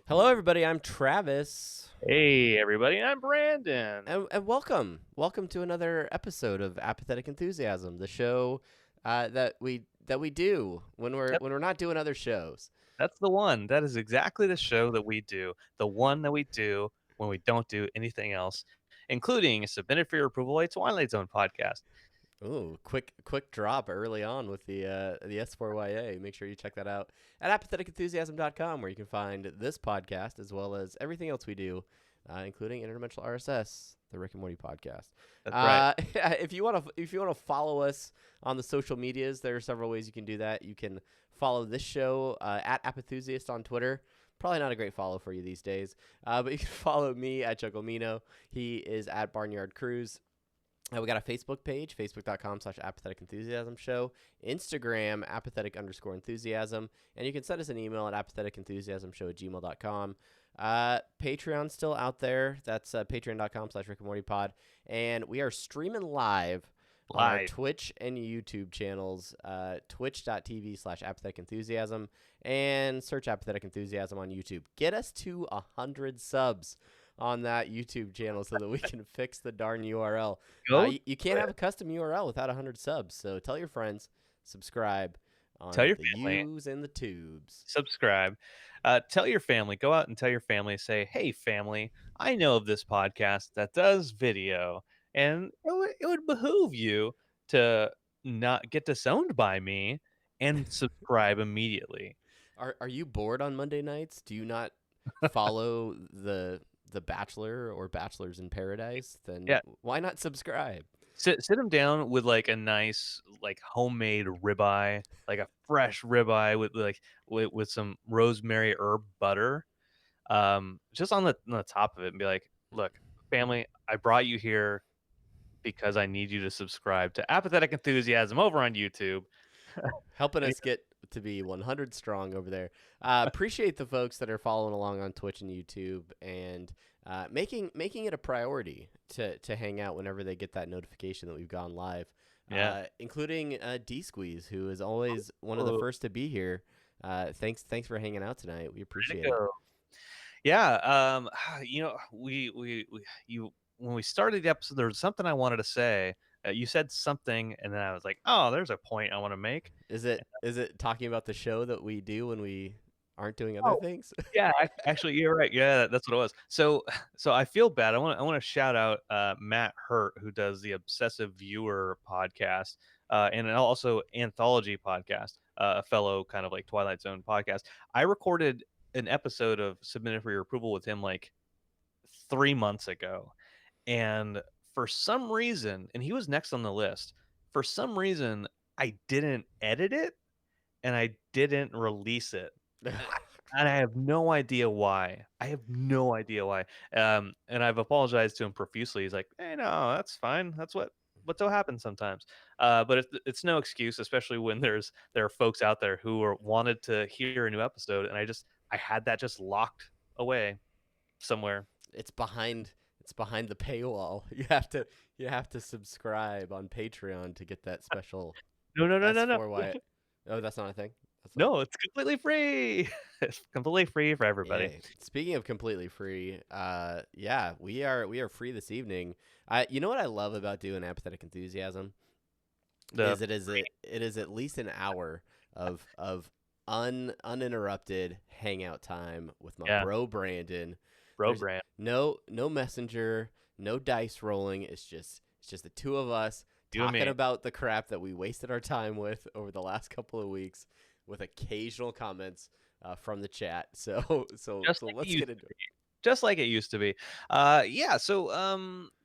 Hello, everybody. I'm Travis, Hey everybody, I'm Brandon. and welcome to another episode of Apathetic Enthusiasm, the show that we do when we're Yep, when we're not doing other shows. that's the one. That is exactly the show that we do. The one that we do when we don't do anything else, including submitted for your approval a Twilight Zone podcast. Ooh, quick drop early on with the S4YA. Make sure you check that out at apatheticenthusiasm.com, where you can find this podcast as well as everything else we do, including Interdimensional RSS, the Rick and Morty podcast. That's right. If you want to follow us on the social medias, there are several ways you can do that. You can follow this show at Apathusiast on Twitter. Probably not a great follow for you these days, but you can follow me at Jugglemino. He is at Barnyard Cruise. We got a Facebook page, facebook.com/apathetic enthusiasm show, Instagram, apathetic_enthusiasm, and you can send us an email at apatheticenthusiasmshow@gmail.com. Patreon's still out there. That's patreon.com/Rick and Morty Pod. And we are streaming live on our Live. Twitch and YouTube channels, twitch.tv/apathetic enthusiasm, and search apathetic enthusiasm on YouTube. Get us to 100 subs on that YouTube channel so that we can fix the darn URL. Go You can't have a custom URL without 100 subs. So tell your friends, subscribe tell on your the family, U's and the tubes. subscribe. Tell your family. Go out and tell your family. Say, hey family, I know of this podcast that does video, and it would behoove you to not get disowned by me and subscribe immediately. Are you bored on Monday nights? Do you not follow the Bachelor or Bachelors in Paradise? Then Yeah, why not subscribe? sit him down with, like, a nice, like, homemade ribeye, like a fresh ribeye with, like, with some rosemary herb butter, just on the top of it and be like, "Look, family, I brought you here because I need you to subscribe to Apathetic Enthusiasm over on YouTube." Helping And us get to be 100 strong over there. Appreciate the folks that are following along on Twitch and YouTube and making it a priority to hang out whenever they get that notification that we've gone live. yeah. Including D Squeeze, who is always one of the Oh, first to be here. Thanks for hanging out tonight. We way to appreciate it. go. Yeah, we you when we started the episode, there was something I wanted to say. You said something, and then I was like, "Oh, there's a point I wanna make." Is it talking about the show that we do when we aren't doing other Oh, things? yeah, actually, you're right. Yeah, that's what it was. So I feel bad. I wanna shout out, Matt Hurt, who does the Obsessive Viewer podcast, and then also Anthology podcast, a fellow kind of like Twilight Zone podcast. I recorded an episode of Submitted for Your Approval with him, like, 3 months ago, and for some reason and he was next on the list. For some reason, I didn't edit it, and I didn't release it. And I have no idea why. I have no idea why. And I've apologized to him profusely. He's like, "Hey, no, that's fine. That's what happens sometimes." But it's no excuse, especially when there are folks out there who are wanted to hear a new episode, and I had that just locked away somewhere. it's behind it's behind the paywall. You have to subscribe on Patreon to get that special No, no, no, no, no. S4Y. Oh, that's not a thing. That's not. No, it's completely free. It's completely free for everybody. Yay. Speaking of completely free, yeah, we are free this evening. You know what I love about doing apathetic enthusiasm The is it is at least an hour of uninterrupted hangout time with my yeah, bro Brandon. bro There's brand. no messenger, no dice rolling. It's just the two of us You and talking me. about the crap that we wasted our time with over the last couple of weeks, with occasional comments from the chat. So so Just so like it let's used get into it. just like it used to be. Yeah. So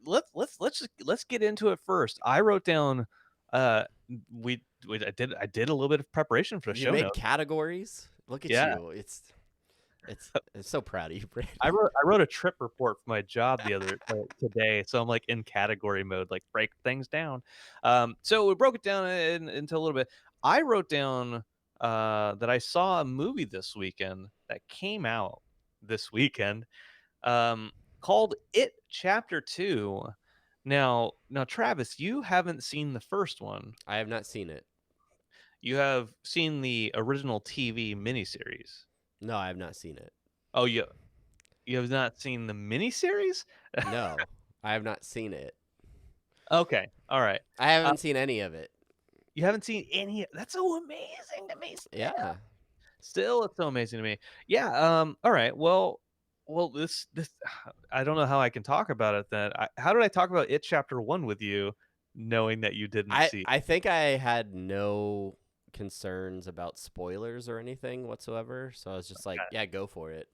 let's get into it first. I wrote down. Uh, I did a little bit of preparation for the You show made notes. categories. Look at Yeah, you. I'm so proud of you, Brandon. I wrote a trip report for my job the other today, so I'm like in category mode, like break things down. So we broke it down into a little bit. I wrote down that I saw a movie this weekend that came out this weekend um, called It Chapter 2. Now, Travis, you haven't seen the first one. I have not seen it. You have seen the original TV miniseries. No, I have not seen it. Oh, you have not seen the miniseries? No, I have not seen it. Okay, all right. I Uh, haven't seen any of it. you haven't seen any. That's so amazing to me. Yeah. Still, it's so amazing to me. Yeah. All right. Well, this I don't know how I can talk about it then. How did I talk about it chapter one with you, knowing that you didn't I see? I think I had no concerns about spoilers or anything whatsoever, so I was just like, yeah, go for it.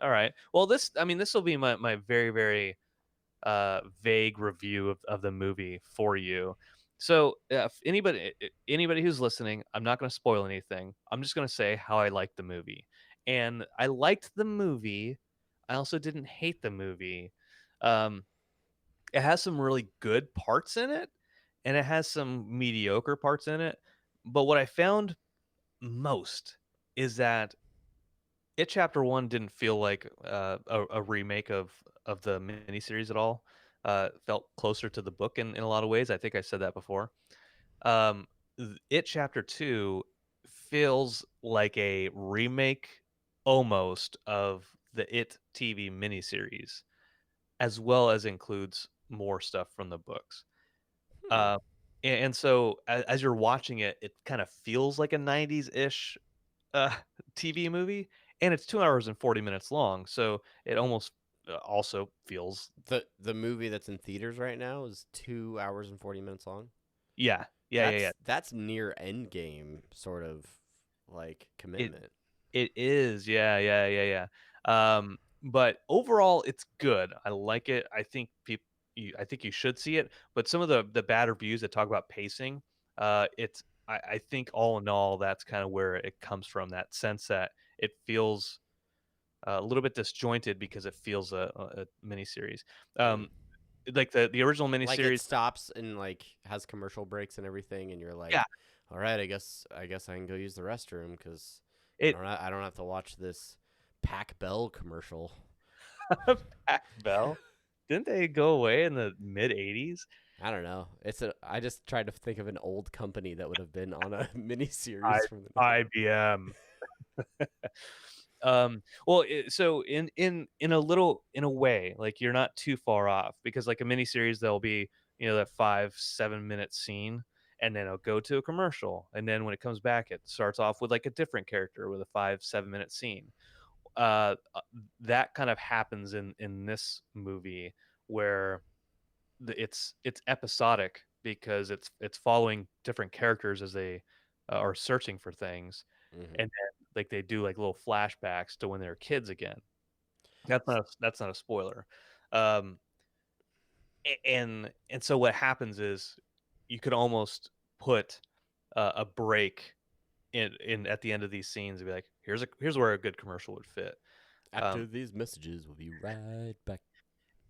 All right. Well, I mean, this will be my very very vague review of the movie for you. So, if anybody who's listening, I'm not going to spoil anything. I'm just going to say how I liked the movie, and I liked the movie. I also didn't hate the movie. Um, it has some really good parts in it, and it has some mediocre parts in it. But what I found most is that it Chapter 1 didn't feel like, a remake of the miniseries at all. Felt closer to the book in a lot of ways. I think I said that before. Um, It Chapter 2 feels like a remake almost of the It TV miniseries, as well as includes more stuff from the books. Hmm. Uh, and so as you're watching it, it kind of feels like a 90s-ish uh, TV movie, and it's 2 hours and 40 minutes long, so it almost, also feels. The movie that's in theaters right now is 2 hours and 40 minutes long. Yeah. Yeah, yeah, yeah. That's near Endgame sort of like It commitment. it is, yeah, yeah, yeah, yeah. But overall, it's good. I like it. I think you should see it, but some of the bad reviews that talk about pacing, I think all in all, that's kinda where it comes from, that sense that it feels a little bit disjointed because it feels a miniseries. Hmm. Um, like the original Like it miniseries. stops and like has commercial breaks and everything, and you're Yeah, like, all right, I guess I can go use the restroom because it I don't have to watch this Pac Bell commercial. Pac Bell. Didn't they go away in the mid '80s? I don't know. I just tried to think of an old company that would have been on a mini I series from the. IBM. Well, so in a way, like you're not too far off because like a miniseries, there'll be that 5 7 minute scene, and then it'll go to a commercial, and then when it comes back, it starts off with like a different character with a 5 7 minute scene. Uh, uh, that kind of happens in this movie where it's episodic because it's following different characters as they are searching for things, Hmm. and then like they do like little flashbacks to when they're kids again. That's not a spoiler. Um, and so what happens is you could almost put a break in at the end of these scenes and be like, here's where a good commercial would fit. After Um, these messages, we'll be right back.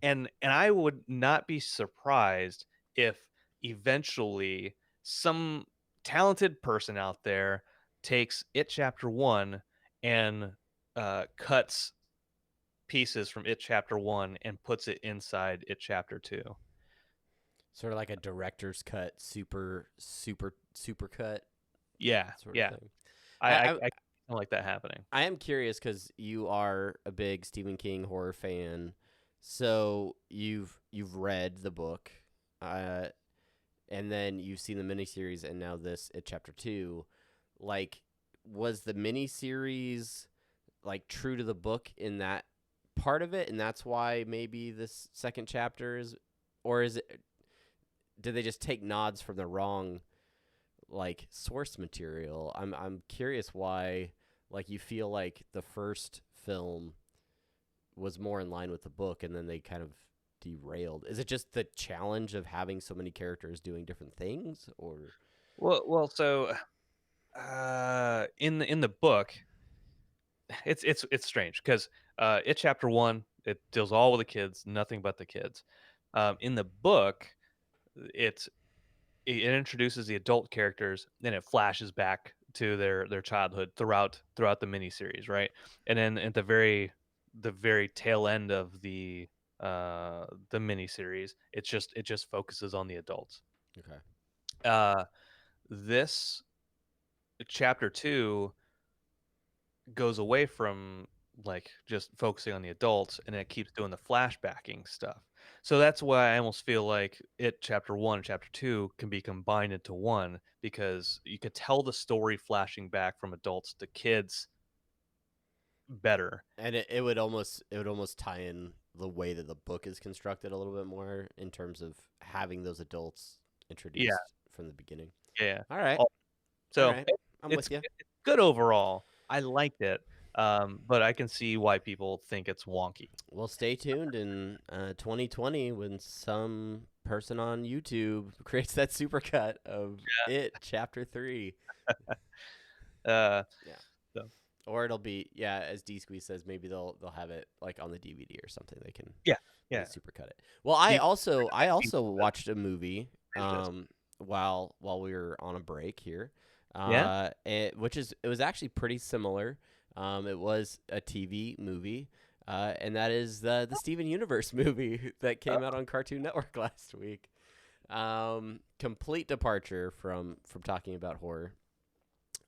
and I would not be surprised if eventually some talented person out there takes it chapter 1 and cuts pieces from it chapter 1 and puts it inside it chapter 2. Sort of like a director's cut, super cut Yeah, sort of yeah. thing. I I don't like that happening. I am curious because you are a big Stephen King horror fan, so you've read the book, uh, and then you've seen the miniseries, and now this at chapter two. Like, was the miniseries like true to the book in that part of it, and that's why maybe this second chapter is, or is it? Did they just take nods from the wrong like source material? I'm curious why like you feel like the first film was more in line with the book and then they kind of derailed. Is it just the challenge of having so many characters doing different things or So in the book, it's strange because it chapter 1 it deals all with the kids, nothing but the kids. In the book, it's it introduces the adult characters, then it flashes back to their childhood throughout the miniseries, right? And then at the very tail end of the miniseries, it just focuses on the adults. okay. Uh, this chapter 2 goes away from. like just focusing on the adults, and it keeps doing the flashbacking stuff. So that's why I almost feel like it chapter 1 and chapter 2 can be combined into one, because you could tell the story flashing back from adults to kids better. And it would almost tie in the way that the book is constructed a little bit more in terms of having those adults Yeah, introduced from the beginning. yeah. All right. Al- All So right. I'm it's with you. it's good overall. I liked it, but I can see why people think it's wonky. Well, stay tuned in 2020 when some person on YouTube creates that supercut of it chapter 3. Uh, Yeah. so Or it'll be, yeah, as D Squeeze says, maybe they'll have it like on the DVD or something. yeah, They can yeah. supercut it. Well, The I also watched a movie disc. while we were on a break here. Yeah. It was actually pretty similar. It was a TV movie. And that is the Steven Universe movie that came out on Cartoon Network last week. Complete departure from talking about horror.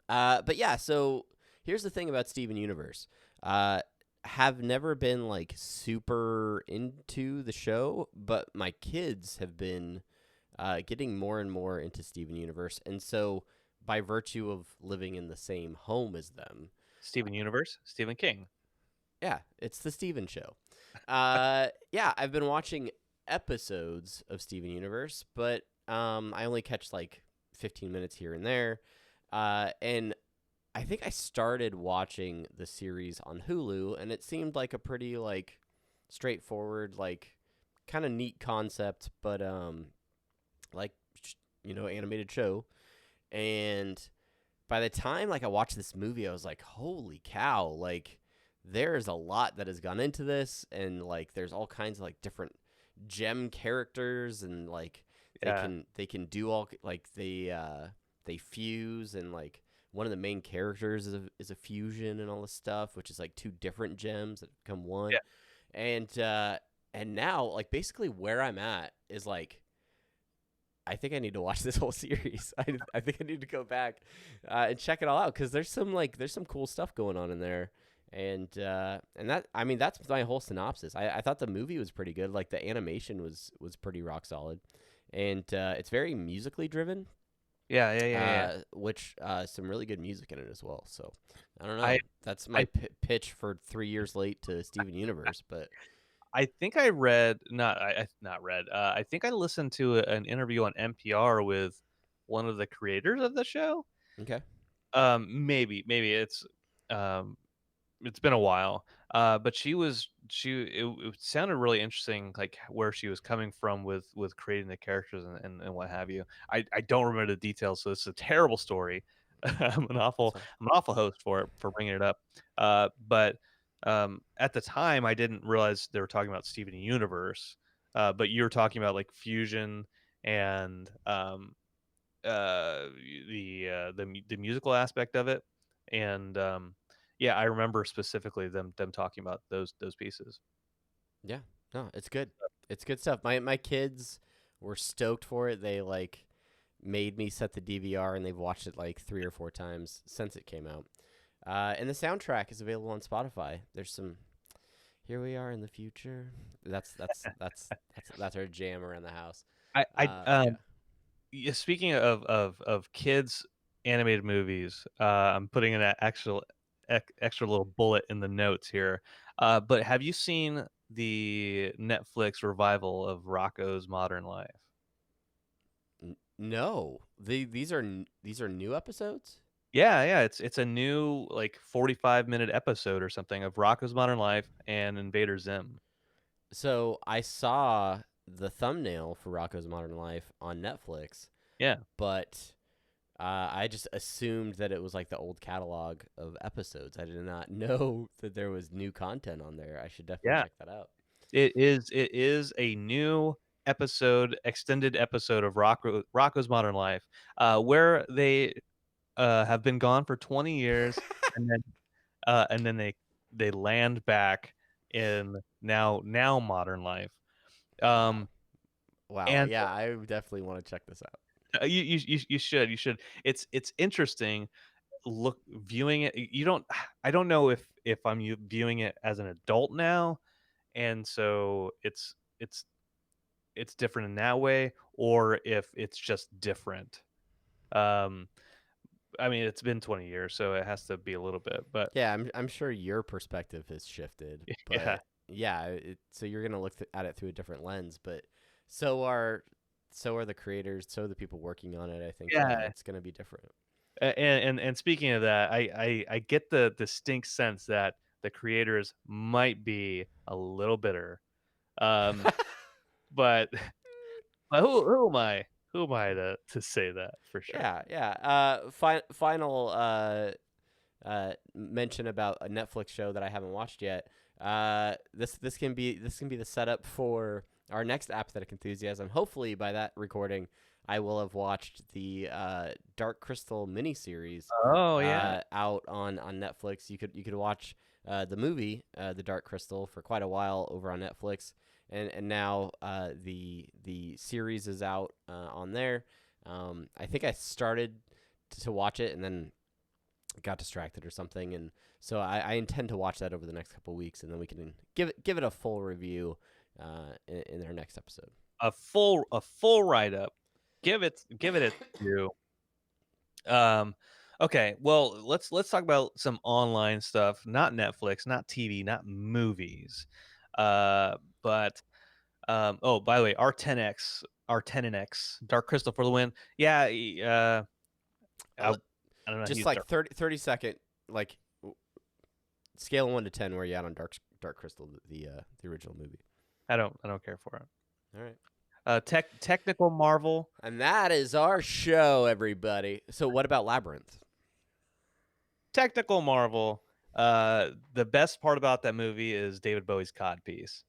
But yeah, so here's the thing about Steven Universe. Have never been like super into the show, but my kids have been getting more and more into Steven Universe, and so by virtue of living in the same home as them, Steven Universe, Stephen King. yeah, it's the Steven show. Yeah, I've been watching episodes of Steven Universe, but I only catch like 15 minutes here and there. And I think I started watching the series on Hulu, and it seemed like a pretty like straightforward, like kind of neat concept, but like animated show. And by the time like I watched this movie, I was like, holy cow! Like there's a lot that has gone into this, and like there's all kinds of like different gem characters, and like Yeah. they can do all like they fuse, and like one of the main characters is a fusion and all this stuff, which is like two different gems that become one. Yeah. And now like basically where I'm at is like I think I need to watch this whole series. I think I need to go back and check it all out because there's some cool stuff going on in there, and that I mean that's my whole synopsis. I thought the movie was pretty good. Like the animation was pretty rock solid, and it's very musically driven, Yeah. Yeah. Yeah. Yeah. which some really good music in it as well. So I don't I know. That's my I pitch for 3 years late to Steven Universe, but I think I read not read. I think I listened to an interview on NPR with one of the creators of the show. okay. Maybe um it's been a while. But it sounded really interesting, like where she was coming from with creating the characters and what have you. I don't remember the details, so this is a terrible story. That's fine. I'm an awful host for bringing it up. But at the time, I didn't realize they were talking about Steven Universe. But you were talking about like fusion and uh, the musical aspect of it, and yeah, I remember specifically them talking about those pieces. Yeah. No, it's good. It's good stuff. My kids were stoked for it. They like made me set the DVR and they've watched it like 3 or 4 times since it came out. And the soundtrack is available on Spotify. There's some "Here We Are in the Future." That's our jam around the house. I Yeah. Yeah, speaking of kids animated movies, I'm putting in an extra little bullet in the notes here. But have you seen the Netflix revival of Rocco's Modern Life? No, these are new episodes. Yeah, yeah, it's a new like 45-minute episode or something of Rocco's Modern Life and Invader Zim. So I saw the thumbnail for Rocco's Modern Life on Netflix, Yeah, but I just assumed that it was like the old catalog of episodes. I did not know that there was new content on there. I should definitely yeah. check that out. It is a new extended episode of Rocco's Modern Life, where they have been gone for 20 years, and then they land back in now modern life. Wow. Um, Wow. and Yeah, I definitely want to check this out. you should. It's interesting. viewing it. You don't. I don't know if I'm viewing it as an adult now, and so it's different in that way, or if it's just different. Um, I mean, it's been 20 years, so it has to be a little bit, but Yeah, I'm sure your perspective has shifted, yeah, but yeah, so you're gonna look at it through a different lens, but so are so are the creators, so are the people working on it. I think yeah. it's gonna be different. And speaking of that, I get the distinct sense that the creators might be a little bitter. Um, but but who am I? Who am I to say that for sure? Yeah, yeah. Final mention about a Netflix show that I haven't watched yet. This can be the setup for our next Apathetic Enthusiasm. Hopefully, by that recording, I will have watched the Dark Crystal miniseries Oh yeah. out on Netflix. You could watch the movie The Dark Crystal for quite a while over on Netflix, and now the series is out on there. I think I started to watch it and then got distracted or something, and so I intend to watch that over the next couple of weeks, and then we can give it a full review in our next episode. A full write up. Give it its due. Um, okay. Well, let's talk about some online stuff. Not Netflix, not TV, not movies. But oh, by the way, R10X, Dark Crystal for the win. Yeah. I, Uh, I don't know. just He's like dark. 30 second, like scale of 1 to 10, where you at on Dark Crystal, the original movie. I don't care for it. All right. Technical marvel. And that is our show, everybody. So, what about Labyrinth? Technical marvel. The best part about that movie is David Bowie's codpiece.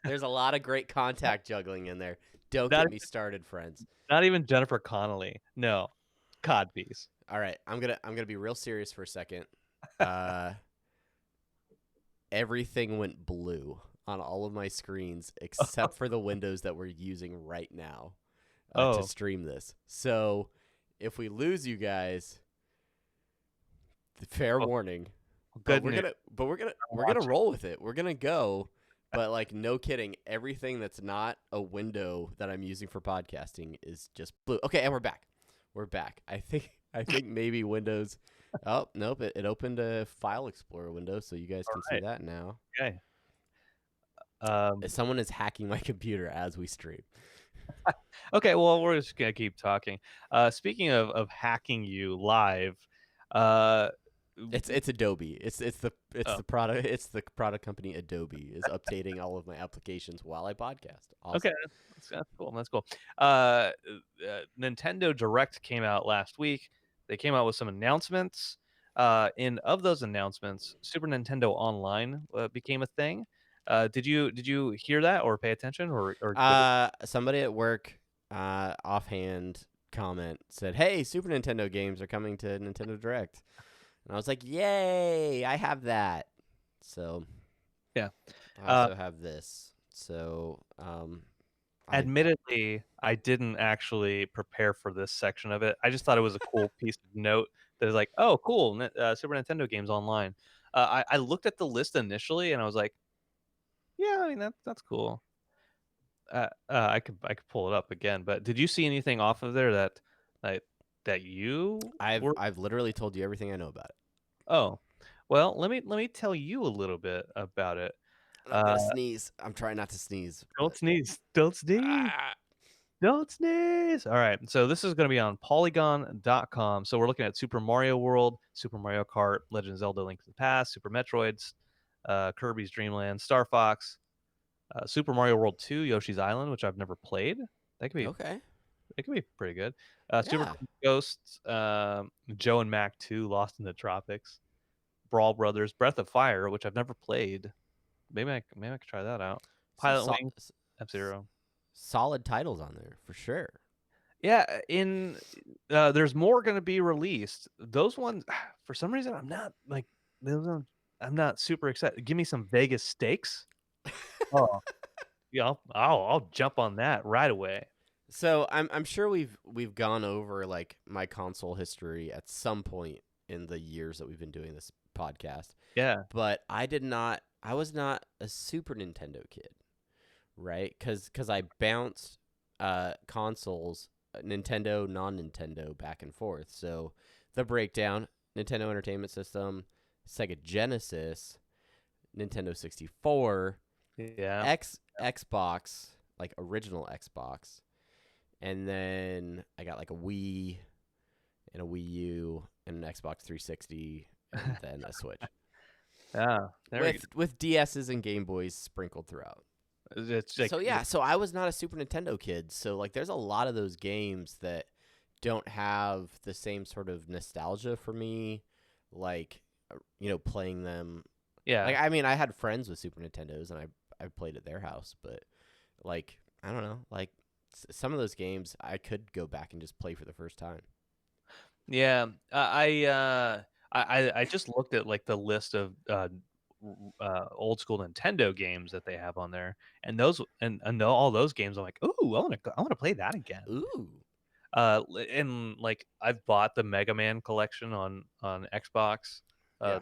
There's a lot of great contact juggling in there. Don't Not get me started, friends. not even Jennifer Connelly. No, codpiece. All right, I'm gonna be real serious for a second. Uh, Everything went blue on all of my screens except for the windows that we're using right now to Oh, stream this. So, if we lose you guys, fair well, warning. But good we're news. gonna but we're gonna I'm we're gonna watching. roll with it. We're gonna go. But like no kidding, everything that's not a window that I'm using for podcasting is just blue. Okay, and we're back. We're back. I think maybe Windows. Oh nope, it opened a file explorer window, so you guys All can see right. that now. Okay. Um, Someone is hacking my computer as we stream. okay. Well, we're just gonna keep talking. Speaking of hacking you live, uh, It's Adobe. It's oh, the product company Adobe is updating all of my applications while I podcast. okay, Awesome. that's cool. That's cool. Nintendo Direct came out last week. They came out with some announcements. And of those announcements, Super Nintendo Online became a thing. Did you hear that or pay attention or give it? Somebody at work, offhand comment said, "Hey, Super Nintendo games are coming to Nintendo Direct," and I was like, "Yay! I have that." So Yeah. I Uh, also have this. So I Admittedly, I didn't actually prepare for this section of it. I just thought it was a cool piece of note that is like, oh, cool, Super Nintendo games online. I looked at the list initially and I was like, yeah, I mean that's cool. I could pull it up again, but did you see anything off of there that that you I've were? I've literally told you everything I know about it. Oh, well, let me tell you a little bit about it. And I'm Uh, gonna sneeze. I'm trying not to sneeze, don't but sneeze. Don't sneeze. ah! Don't sneeze. All right. So this is going to be on polygon.com. So we're looking at Super Mario World, Super Mario Kart, Legend of Zelda Link to the Past, Super Metroids, Kirby's Dream Land, Star Fox, Super Mario World 2, Yoshi's Island, which I've never played. That could be Okay, it could be pretty good. Super yeah, Ghosts, Joe and Mac 2, Lost in the Tropics, Brawl Brothers, Breath of Fire, which I've never played. Maybe I could try that out. some Pilot Wing, F s- Zero. solid titles on there for sure. Yeah, there's more going to be released. Those ones, for some reason, I'm not like those ones, I'm not super excited. Give me some Vegas stakes. Oh, yeah, I'll jump on that right away. So I'm sure we've gone over like my console history at some point in the years that we've been doing this podcast, Yeah. but I was not a Super Nintendo kid, right? Cuz I bounced consoles, Nintendo, non-Nintendo back and forth. So the breakdown, Nintendo Entertainment System, Sega Genesis, Nintendo 64, Yeah. Xbox, like original Xbox, and then I got like a Wii and a Wii U and an Xbox 360 and then a Switch Yeah. There we go. with DSs and Game Boys sprinkled throughout. It's like So yeah, so I was not a Super Nintendo kid. So like there's a lot of those games that don't have the same sort of nostalgia for me, like playing them. yeah. Like I mean, I had friends with Super Nintendos and I played at their house, but like I don't know, like some of those games I could go back and just play for the first time. Yeah, I just looked at like the list of old school Nintendo games that they have on there, and all those games. I'm like, ooh, I want to play that again. Ooh, And like I've bought the Mega Man collection on Xbox, uh,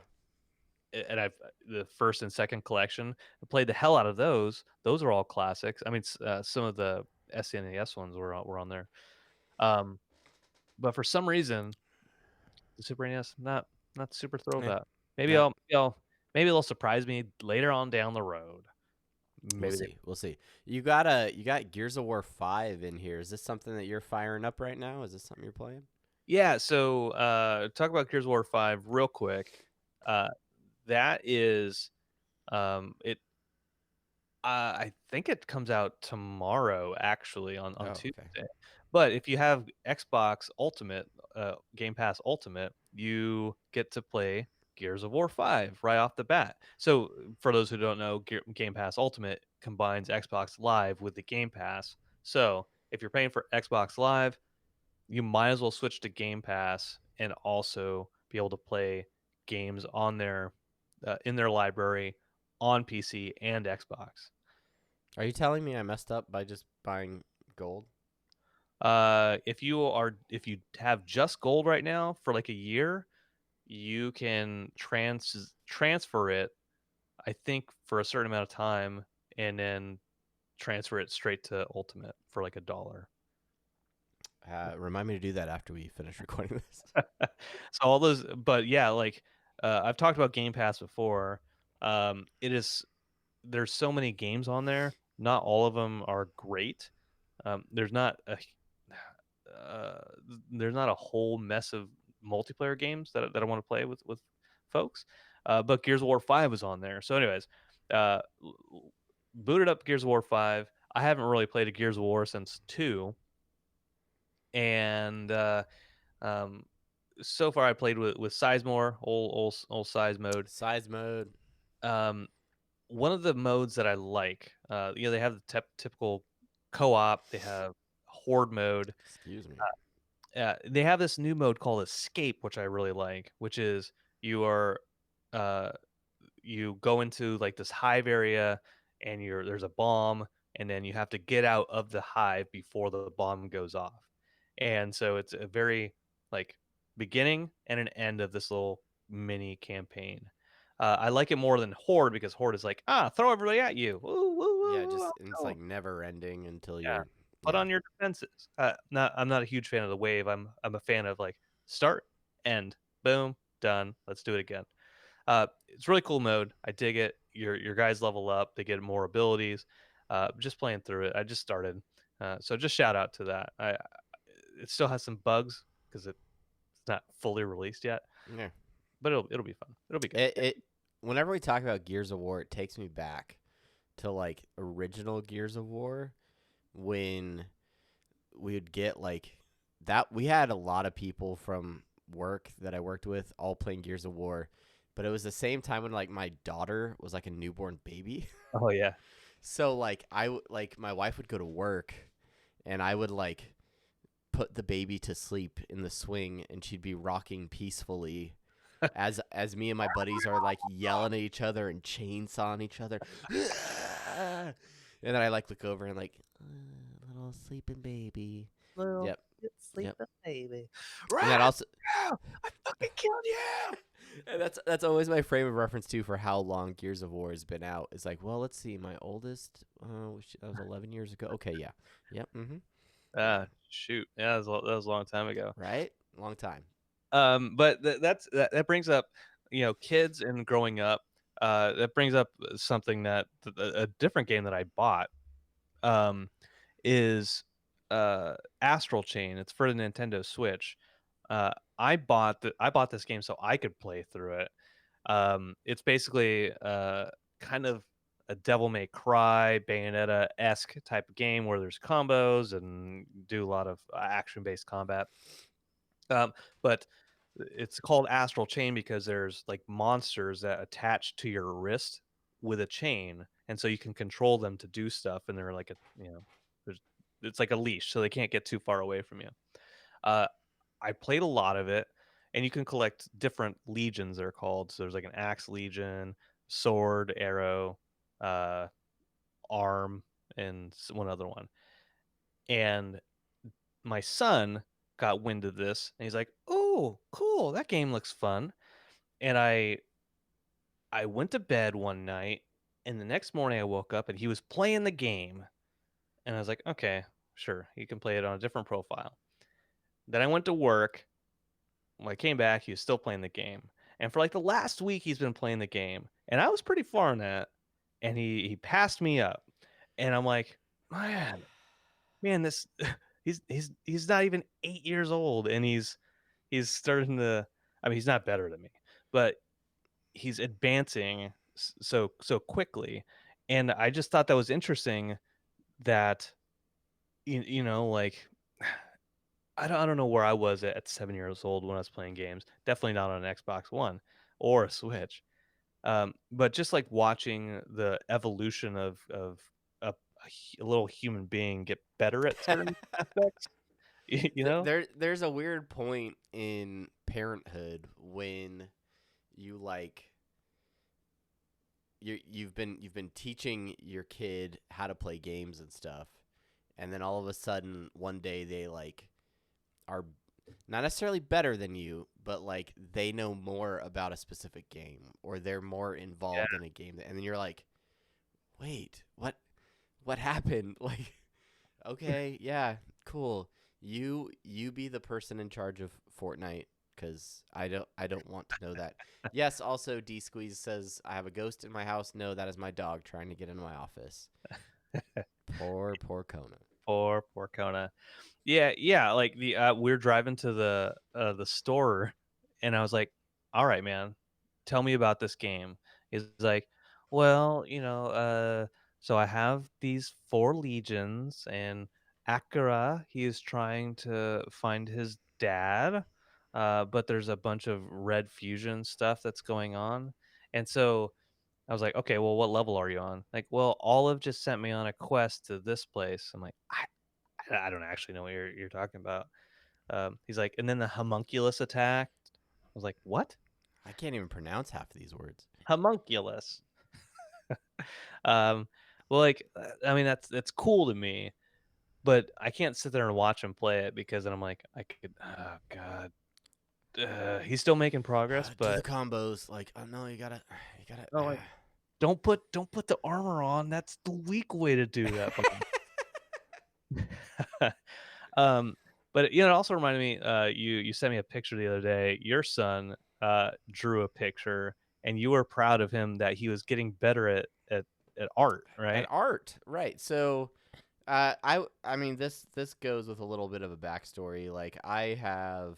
yeah. and I've the first and second collection. I played the hell out of those. Those are all classics. I mean, some of the SNES ones were on there. Um, but for some reason, the Super NES, not super thrilled Yeah. about. Maybe Yeah. maybe they'll surprise me later on down the road. We'll Maybe they, see. We'll see. You got Gears of War 5 in here. Is this something that you're firing up right now? Is this something you're playing? yeah. So talk about Gears of War 5 real quick. Uh, that is it. I think it comes out tomorrow, actually, on Oh, okay. Tuesday. But if you have Xbox Ultimate, Game Pass Ultimate, you get to play Gears of War 5 right off the bat. So, for those who don't know, Game Pass Ultimate combines Xbox Live with the Game Pass. So, if you're paying for Xbox Live, you might as well switch to Game Pass and also be able to play games on their in their library on PC and Xbox. Are you telling me I messed up by just buying gold? If you have just gold right now for like a year, you can transfer it, I think, for a certain amount of time, and then transfer it straight to Ultimate for like $1. Remind me to do that after we finish recording this. So all those, but yeah, like I've talked about Game Pass before. It is There's so many games on there. Not all of them are great. There's not a uh, there's not a whole mess of multiplayer games that I want to play with folks. But Gears of War 5 was on there. So, anyways, booted up Gears of War 5. I haven't really played a Gears of War since 2, and um, so far I played with Sizemore, old size mode. Size mode. Um, One of the modes that I like, they have the typical co-op. They have horde mode. Excuse me. They have this new mode called Escape, which I really like, which is you are uh, you go into like this hive area and there's a bomb, and then you have to get out of the hive before the bomb goes off. And so it's a very like beginning and an end of this little mini campaign. I like it more than Horde because Horde is like, throw everybody at you. Woo, woo, Yeah, woo, woo, just oh, and it's no. like never ending until Yeah. you're Put yeah. on your defenses. I'm not a huge fan of the wave. I'm a fan of like start, end, boom, done. Let's do it again. It's really cool mode. I dig it. Your guys level up. They get more abilities. Just playing through it. I just started, so just shout out to that. It still has some bugs because it's not fully released yet, Yeah. but it'll be fun. It'll be good. It whenever we talk about Gears of War, it takes me back to like original Gears of War when we would get like that. We had a lot of people from work that I worked with all playing Gears of War, but it was the same time when like my daughter was like a newborn baby. Oh yeah. So like like my wife would go to work and I would like put the baby to sleep in the swing and she'd be rocking peacefully as me and my buddies are like yelling at each other and chainsawing each other. And then I like look over and like little little sleeping baby. Little Yep. Yep. sleeping baby. And that Right also now, I fucking killed you. and that's always my frame of reference too for how long Gears of War has been out. It's like, well, let's see, my oldest that was 11 years ago. Okay, yeah. Yep. Mhm. Yeah. Shoot, yeah, that was a long time ago. Right? Long time. But that brings up, kids and growing up. That brings up something that a different game that I bought. Um, is Astral Chain. It's for the Nintendo Switch. I bought this game so I could play through it. It's basically kind of a Devil May Cry, Bayonetta esque type of game where there's combos and do a lot of action based combat. But it's called Astral Chain because there's like monsters that attach to your wrist with a chain, and so you can control them to do stuff. And they're like there's it's like a leash, so they can't get too far away from you. Uh, I played a lot of it, and you can collect different legions. They're called. So there's like an axe legion, sword, arrow, uh, arm, and one other one. And my son got wind of this, and he's like, "Oh, cool! That game looks fun." And I went to bed one night, and the next morning I woke up, and he was playing the game, and I was like, "Okay, sure, you can play it on a different profile." Then I went to work. When I came back, he was still playing the game, and for like the last week, he's been playing the game, and I was pretty far in that, and he passed me up, and I'm like, man, this he's not even 8 years old, and he's starting to. I mean, he's not better than me, but he's advancing so quickly, and I just thought that was interesting that like I don't know where I was at 7 years old when I was playing games. Definitely not on an Xbox One or a Switch. But just like watching the evolution of a little human being get better at certain aspects, you know? There's a weird point in parenthood when you like you've been teaching your kid how to play games and stuff, and then all of a sudden one day they like are not necessarily better than you, but like they know more about a specific game or they're more Yeah. involved in a game, and then you're like, wait, what happened? Like, okay, yeah, cool. You be the person in charge of Fortnite because I don't want to know that. Yes. Also, D Squeeze says I have a ghost in my house. No, that is my dog trying to get into my office. Poor Kona. Poor Kona. Yeah, like we're driving to the store, and I was like, "All right, man, tell me about this game." He's like, "Well, so I have these four legions, and Akira, he is trying to find his dad, but there's a bunch of red fusion stuff that's going on." And so I was like, "Okay, well, what level are you on?" Like, "Well, Olive just sent me on a quest to this place." I'm like, I don't actually know what you're talking about." He's like, and then the homunculus attacked. I was like, what? I can't even pronounce half of these words. Homunculus. Um, well, like, I mean, that's cool to me, but I can't sit there and watch him play it because then I'm like, I could, oh god, he's still making progress, Do the but combos. Like, oh no, you gotta. no, like, don't put the armor on. That's the weak way to do that. um, but it also reminded me, you sent me a picture the other day. Your son drew a picture, and you were proud of him that he was getting better at art, At right? art, right? So, I mean this goes with a little bit of a backstory. Like, I have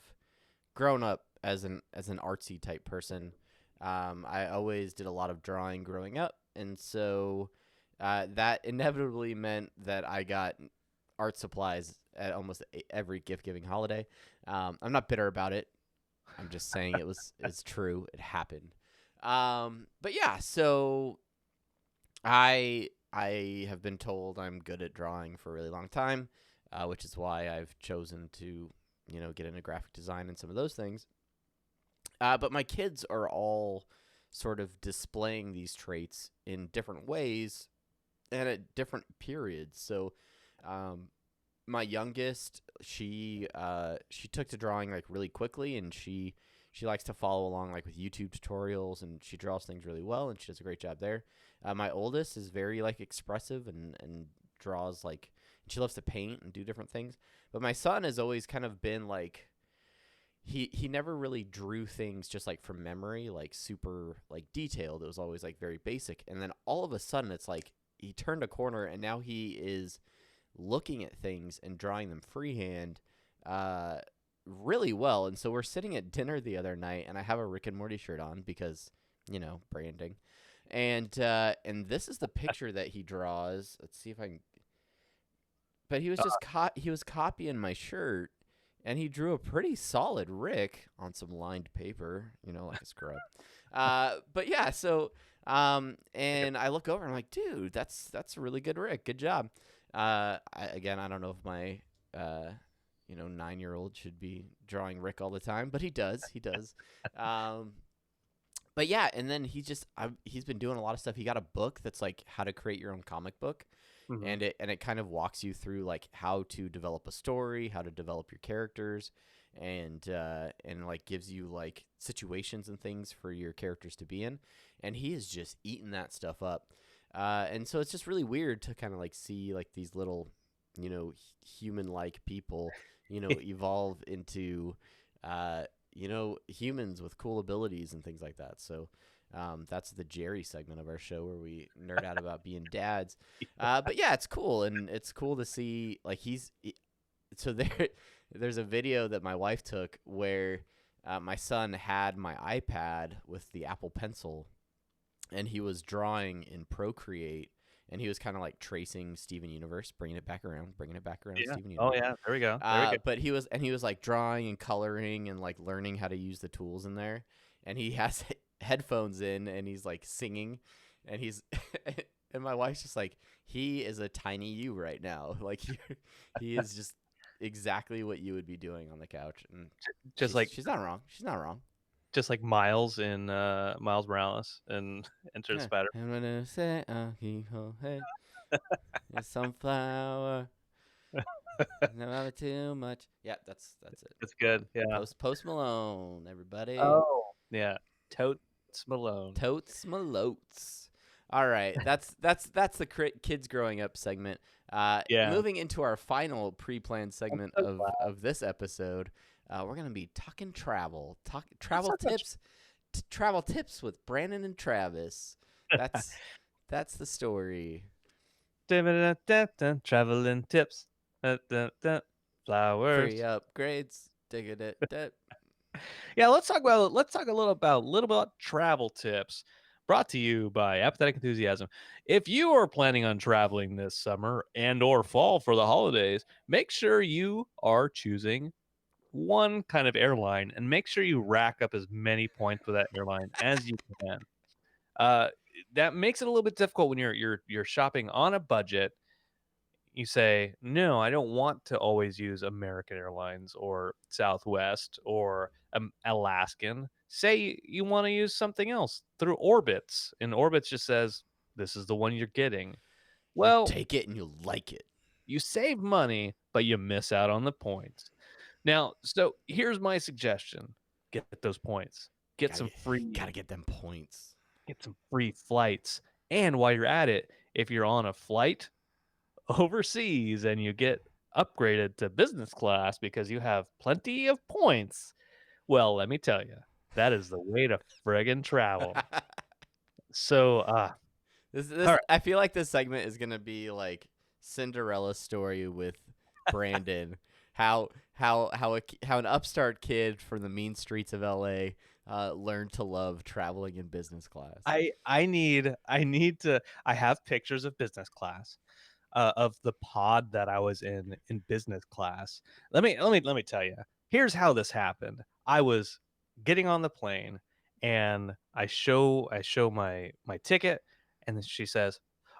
grown up as an artsy type person. I always did a lot of drawing growing up, and so that inevitably meant that I got art supplies at almost every gift giving holiday. I'm not bitter about it. I'm just saying it's true. It happened. But yeah, so I have been told I'm good at drawing for a really long time, which is why I've chosen to get into graphic design and some of those things. But my kids are all sort of displaying these traits in different ways and at different periods. So, um, my youngest, she took to drawing like really quickly, and she likes to follow along like with YouTube tutorials, and she draws things really well, and she does a great job there. My oldest is very like expressive and draws like she loves to paint and do different things. But my son has always kind of been like he never really drew things just like from memory, like super like detailed. It was always like very basic. And then all of a sudden it's like he turned a corner and now he is looking at things and drawing them freehand really well. And so we're sitting at dinner the other night and I have a Rick and Morty shirt on because, branding. And this is the picture that he draws. Let's see if I can. But he was just he was copying my shirt, and he drew a pretty solid Rick on some lined paper, like a scrub. But yeah, so and I look over and I'm like, dude, that's a really good Rick. Good job. Again, I don't know if my 9-year-old should be drawing Rick all the time, but he does. He does. But yeah, and then he's been doing a lot of stuff. He got a book that's like how to create your own comic book. Mhm. And it kind of walks you through like how to develop a story, how to develop your characters, and like gives you like situations and things for your characters to be in. And he is just eating that stuff up. And so it's just really weird to kind of like see like these little, human-like people, evolve into, humans with cool abilities and things like that. So that's the Jerry segment of our show where we nerd out about being dads. But yeah, it's cool, and it's cool to see like so there's a video that my wife took where my son had my iPad with the Apple Pencil, and he was drawing in Procreate, and he was kind of like tracing Steven Universe, bringing it back around Yeah. Steven Oh Universe. yeah. There we go. Very good. But he was like drawing and coloring and like learning how to use the tools in there. And he has headphones in and he's like singing, and he's and my wife's just like, he is a tiny you right now. Like he is just exactly what you would be doing on the couch. And Just like she's not wrong. She's not wrong. just like Miles in Miles Morales and Enter the Yeah. Spider. I'm gonna say, hey, it's sunflower. Never too much. Yeah, that's it. It's good. Yeah. Post Malone, everybody. Oh yeah. Totes Malone. Totes Malotes. All right, that's the kids growing up segment. Yeah. Moving into our final pre-planned segment so of this episode, we're gonna be talking travel That's travel tips with Brandon and Travis. That's the story. Traveling tips. Flowers. Free upgrades. Dig it. Yeah, let's talk a little about travel tips brought to you by Apathetic Enthusiasm. If you are planning on traveling this summer and or fall for the holidays, make sure you are choosing one kind of airline and make sure you rack up as many points with that airline as you can. That makes it a little bit difficult when you're shopping on a budget. You say, no, I don't want to always use American Airlines or Southwest or Alaskan. Say you want to use something else through Orbitz, and Orbitz just says, this is the one you're getting. You Well, take it and you like it. you save money, but you miss out on the points. Now, so here's my suggestion: get those points, get some free, Gotta get them points. get some free flights, and while you're at it, if you're on a flight overseas and you get upgraded to business class because you have plenty of points, well, let me tell you, that is the way to friggin' travel. So, This all right. I feel like this segment is gonna be like Cinderella story with Brandon. How an upstart kid from the mean streets of LA learned to love traveling in business class. I need to. I have pictures of business class, of the pod that I was in business class. Let me tell you. Here's how this happened. I was getting on the plane, and I show my ticket, and then she says,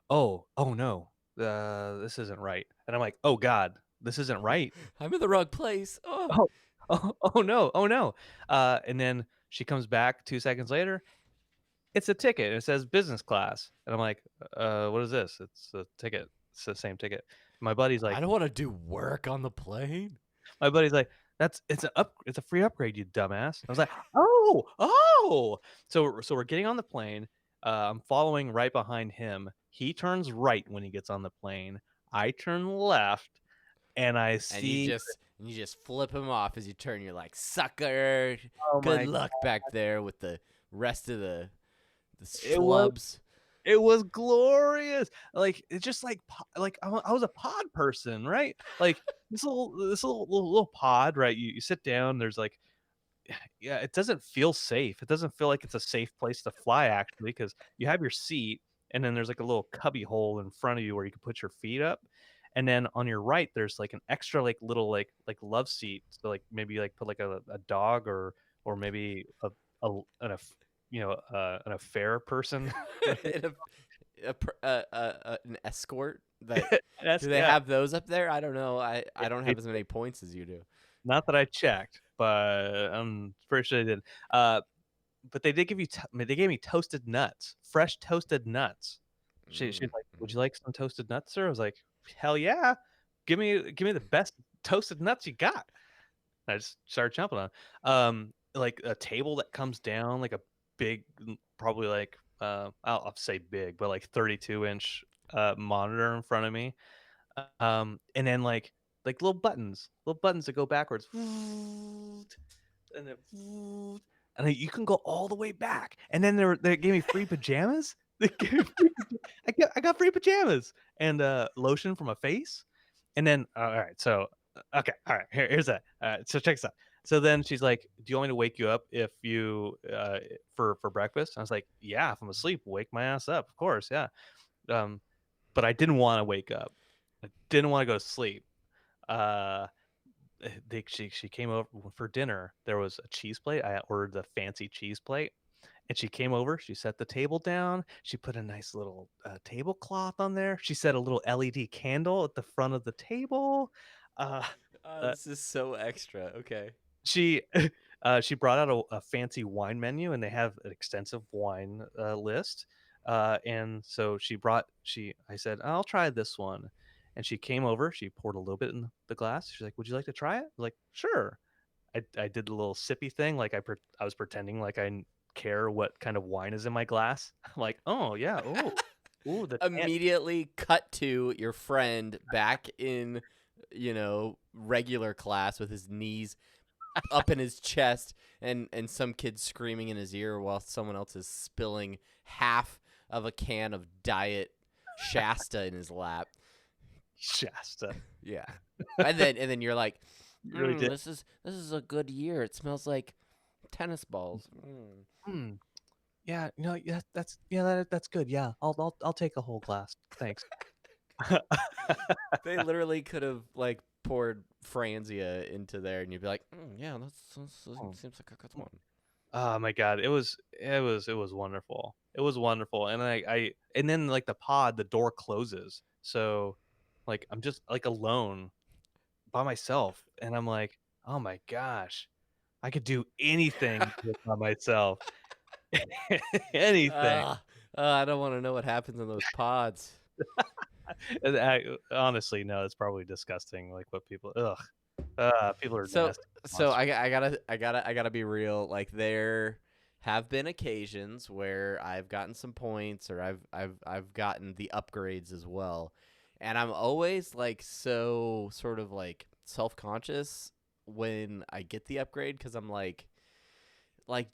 "Oh no, this isn't right." And I'm like, "Oh God, this isn't right." I'm in the wrong place. Oh. Oh, oh no. And then she comes back 2 seconds later. It's a ticket. It says business class. And I'm like, what is this? It's a ticket. It it's the same ticket. My buddy's I like, don't want to do work on the plane. my buddy's like, it's a free upgrade, you dumbass. I was like, oh, oh. So we're getting on the plane. I'm following right behind him. He turns right when he gets on the plane. I turn left, and I And you see, just flip him off as you turn. You're like, sucker. oh Good my, luck back there with the rest of the it was schlubs. it was glorious. Like it's just like I was a pod person, right? Like this little pod, right? You sit down. There's like, yeah, it doesn't feel safe. It doesn't feel like it's a safe place to fly actually, because you have your seat, and then there's like a little cubby hole in front of you where you can put your feet up. And then on your right, there's like an extra like little like love seat. So like maybe like put like a dog or maybe an affair person. In an escort that That's do they yeah. have those up there? I don't know. I don't They have as many points as you do. Not that I checked, but I'm pretty sure they did. Uh, but they did give you they gave me toasted nuts, fresh toasted nuts. She's like, "Would Mm-hmm. you like some toasted nuts, sir?" I was like, "Hell yeah. Give me the best toasted nuts you got." I just started jumping on. Like a table that comes down, like a big, probably like I'll say big, but like 32-inch monitor in front of me. And then like little buttons that go backwards, and then and then you can go all the way back. And then they gave me free pajamas. They gave me I got free pajamas and lotion for my face. And then all right, so okay, all right, here's that. So check this out. So then she's like, "Do you want me to wake you up if you for breakfast?" I was like, "Yeah, if I'm asleep, wake my ass up, of course, yeah." Um, but I didn't want to wake up. I didn't want to go to sleep. Uh, she came over for dinner. There was a cheese plate. I ordered the fancy cheese plate, and she came over. She set the table down. She put a nice little tablecloth on there. She set a little LED candle at the front of the table. Uh, uh, This is so extra. Okay. she she brought out a fancy wine menu, and they have an extensive wine list. And so I said, "I'll try this one." And she came over, she poured a little bit in the glass. She's like, "Would you like to try it?" I was like, "Sure." I did the little sippy thing, like I was pretending like care what kind of wine is in my glass. I'm like, "Oh yeah, oh, ooh, the tan." Immediately cut to your friend back in, regular class with his knees up in his chest and some kid screaming in his ear while someone else is spilling half of a can of diet Shasta in his lap. Shasta. Yeah. And then you're like, You really did. this is a good year. It smells like tennis balls. Hmm. Yeah, no, yeah, that's good. Yeah, I'll take a whole glass. Thanks. They literally could have like poured Franzia into there, and you'd be like, yeah, Oh, seems like a good one. oh my god, it was wonderful. It was wonderful, and and then like the door closes, so like I'm just like alone by myself, and I'm like, oh my gosh, I could do anything just by myself, anything. I don't want to know what happens in those pods. And honestly, no, it's probably disgusting. Like what people, ugh, people are So nasty so monsters. I gotta be real. Like there have been occasions where I've gotten some points or I've gotten the upgrades as well. And I'm always like so sort of like self-conscious when I get the upgrade because I'm like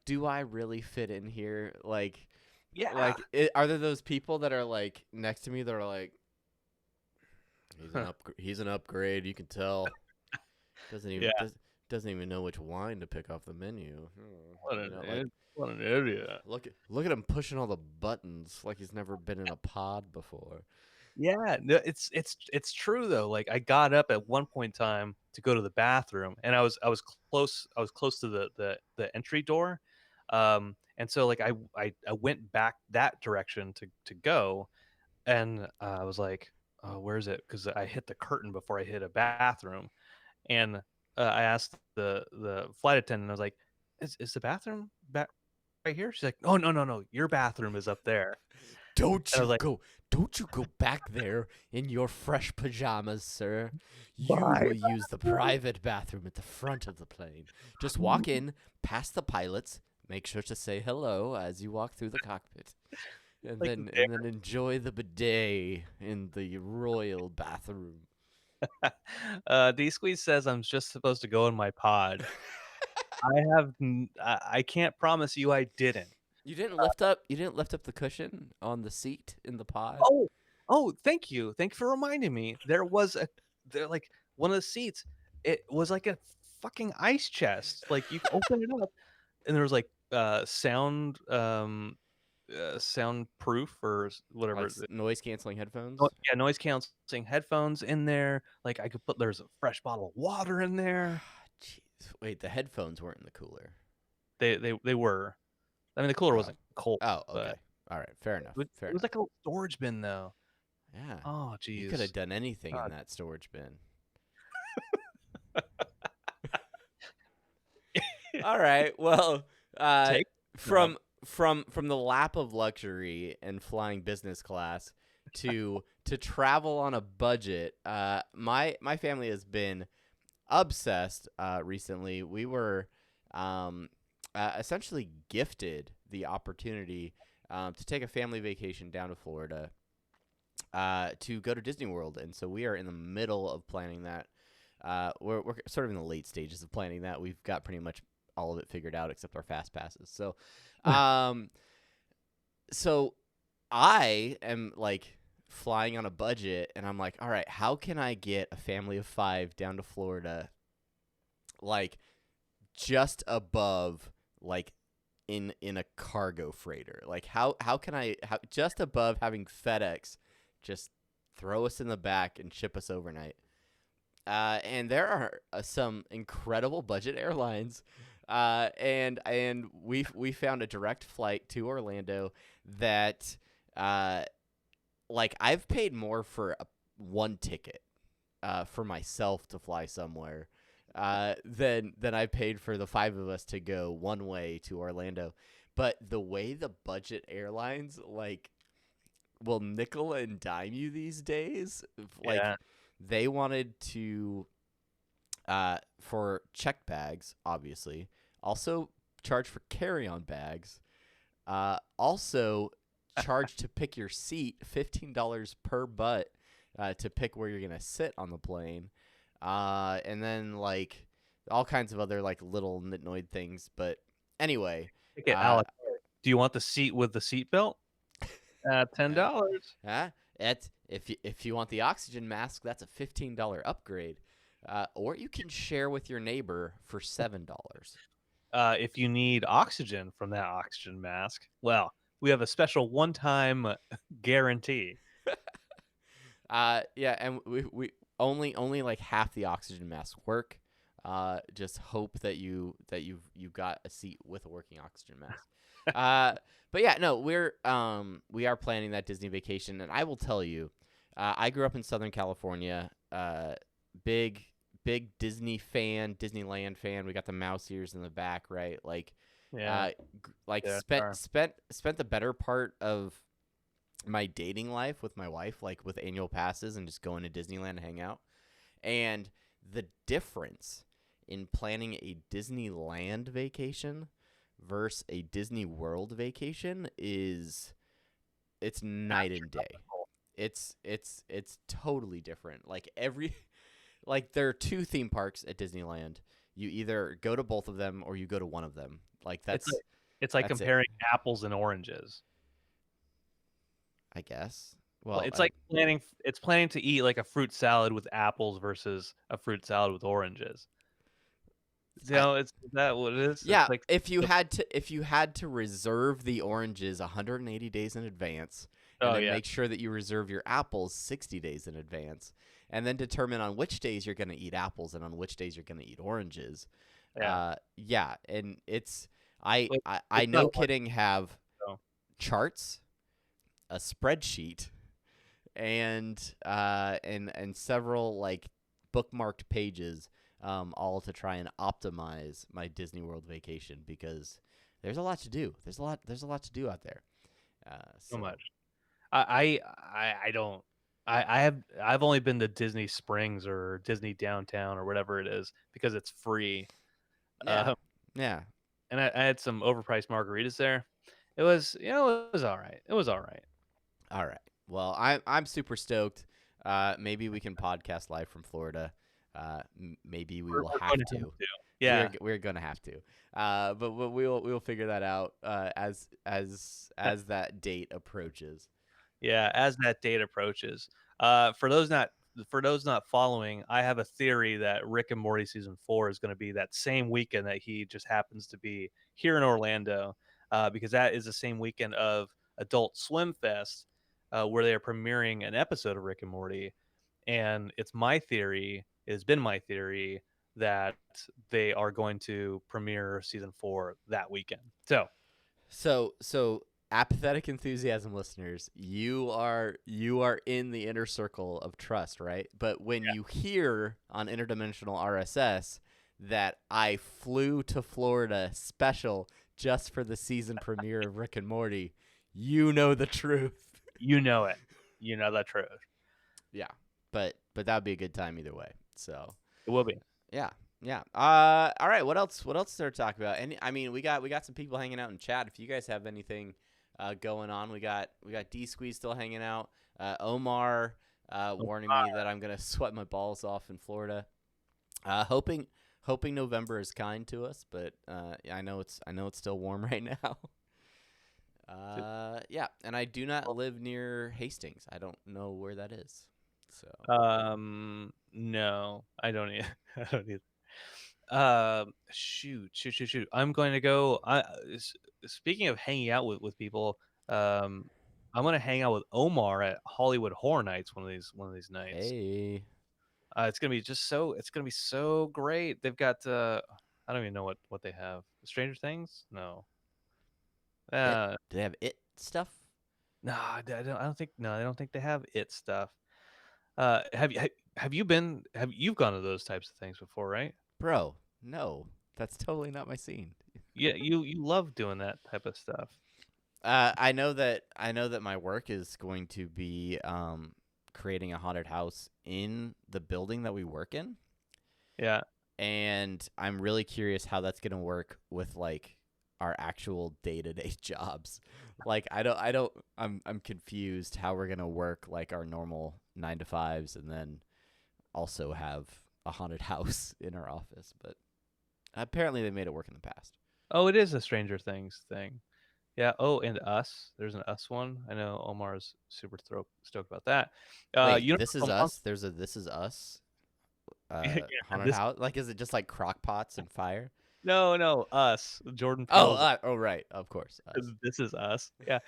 do I really fit in here? Yeah. Are there those people that are like next to me that are like he's an upgrade, you can tell. Doesn't even Yeah. doesn't even know which wine to pick off the menu. What You an know, like what an idiot. look at him pushing all the buttons like he's never been in a pod before. Yeah, no, it's true though. Like I got up at one point in time to go to the bathroom, and I was close to the entry door, and so like I went back that direction to go, and I was like, oh, where is it? Because I hit the curtain before I hit a bathroom, and I asked the flight attendant. I was like, is the bathroom back right here? She's like, oh no, your bathroom is up there. Don't And I you was like, go don't you go back there in your fresh pajamas, sir. You "Bye." will use the private bathroom at the front of the plane. Just walk in, past the pilots, make sure to say hello as you walk through the cockpit. And Like, then enjoy the bidet in the royal bathroom. D Squeeze says I'm just supposed to go in my pod. I can't promise you I didn't. You didn't lift up the cushion on the seat in the pod? Oh, oh, thank you. Thank you for reminding me. There like one of the seats, it was like a fucking ice chest. Like you could open it up and there was like soundproof or Like whatever. noise canceling Oh, headphones? yeah, noise canceling headphones in there. Like there's a fresh bottle of water in there. Jeez. Wait, the headphones weren't in the cooler. They were. I mean, the cooler Oh. wasn't cold, Oh, okay. but All right. Fair enough. Fair it was enough. like a little storage bin though. Yeah. Oh, You could have jeez. done anything in God. that storage bin. All right. Well, uh, Take no. from from the lap of luxury and flying business class to travel on a budget, my family has been obsessed recently. We were essentially gifted the opportunity to take a family vacation down to Florida to go to Disney World, and so we are in the middle of planning that. We're sort of in the late stages of planning that. We've got pretty much all of it figured out except our fast passes. Um, so I am like flying on a budget, and I'm like, all right, how can I get a family of 5 down to Florida, like just above, like in a cargo freighter? Like how can just above having FedEx just throw us in the back and ship us overnight? And there are some incredible budget airlines, and we found a direct flight to Orlando that, like I've paid more for one ticket, for myself to fly somewhere, than I paid for the 5 of us to go one way to Orlando. But the way the budget airlines like will nickel and dime you these days, like Yeah. they wanted to, for checked bags, obviously, also charge for carry-on bags, also charge to pick your seat, $15 per butt, to pick where you're gonna sit on the plane, and then like all kinds of other like little nitnoid things. But anyway, Take it a uh, la carte. Do you want the seat with the seat belt? uh, $10. That's if you want the oxygen mask, that's a $15 upgrade, or you can share with your neighbor for $7. If you need oxygen from that oxygen mask, well, we have a special one-time guarantee. Yeah, and we only like half the oxygen masks work. Just hope that you've got a seat with a working oxygen mask. But yeah, no, we are planning that Disney vacation, and I will tell you, I grew up in Southern California. Big Disney fan, Disneyland fan. We got the mouse ears in the back, right? Like, Yeah, like yeah, spent the better part of my dating life with my wife, like with annual passes and just going to Disneyland and hang out. And the difference in planning a Disneyland vacation versus a Disney World vacation is it's night and day. It's totally different. Like like there are 2 theme parks at Disneyland. You either go to both of them or you go to one of them. Like it's like that's it, comparing apples and oranges. I guess. Well, Well, it's planning to eat like a fruit salad with apples versus a fruit salad with oranges. You I know, is that what it is? yeah, It's like if you had to reserve the oranges 180 days in advance, and oh then yeah, make sure that you reserve your apples 60 days in advance, and then determine on which days you're going to eat apples and on which days you're going to eat oranges. yeah. Yeah, and it's Like, I it's not no one kidding have no. charts, a spreadsheet, and several like bookmarked pages, all to try and optimize my Disney World vacation because there's a lot to do. There's a lot to do out there. So So much. I don't. I've only been to Disney Springs or Disney Downtown or whatever it is because it's free. Yeah, Uh, yeah. and I had some overpriced margaritas there. It was, it was all right. It was all right. All right. Well, I'm super stoked. Maybe we can podcast live from Florida. Maybe we will We're have going to have to. to. Yeah. We're gonna have to. But we'll figure that out as that date approaches. Yeah, as that date approaches. For those not following, I have a theory that Rick and Morty season 4 is going to be that same weekend that he just happens to be here in Orlando, because that is the same weekend of Adult Swim Fest, where they are premiering an episode of Rick and Morty. And it's my theory, it has been my theory that they are going to premiere season 4 that weekend. So So apathetic enthusiasm listeners, you are in the inner circle of trust, right? But when you hear on interdimensional RSS that I flew to Florida special just for the season premiere of Rick and Morty, you know the truth. you know it. You know the truth. Yeah. But that would be a good time either way. So It will be. yeah, yeah. All right. What else? What else is there to talk about? And I mean, we got some people hanging out in chat. If you guys have anything going on, we got D Squeeze still hanging out. Omar warning me that I'm gonna sweat my balls off in Florida. Hoping November is kind to us, but I know it's still warm right now. Yeah, and I do not live near Hastings. I don't know where that is. So No, I don't need. I don't need. Shoot. I'm going to go. Speaking of hanging out with people, um, I'm going to hang out with Omar at Hollywood Horror Nights one of these nights. hey, It's gonna be just so. It's gonna be so great. They've got. I don't even know what they have. Stranger Things? No. it. Uh, Do they have it stuff? no, I don't think. No, I don't think they have it stuff. Have you been? Have you've gone to those types of things before, right? Bro, no, that's totally not my scene. Yeah, you love doing that type of stuff. I know that my work is going to be creating a haunted house in the building that we work in, Yeah. and I'm really curious how that's gonna work with like our actual day-to-day jobs. Like I'm confused how we're gonna work like our normal 9 to 5s and then also have a haunted house in our office. But apparently they made it work in the past. Oh, it is a Stranger Things thing. Yeah. Oh, and Us. There's an Us one. I know Omar's super stoked about that. Wait, This Is Universal Us? There's a This Is Us Yeah, haunted this. house? Like, is it just like crock pots and fire? No, Us. Jordan Oh, Peele's. right, of course, Us. This is Us. Yeah.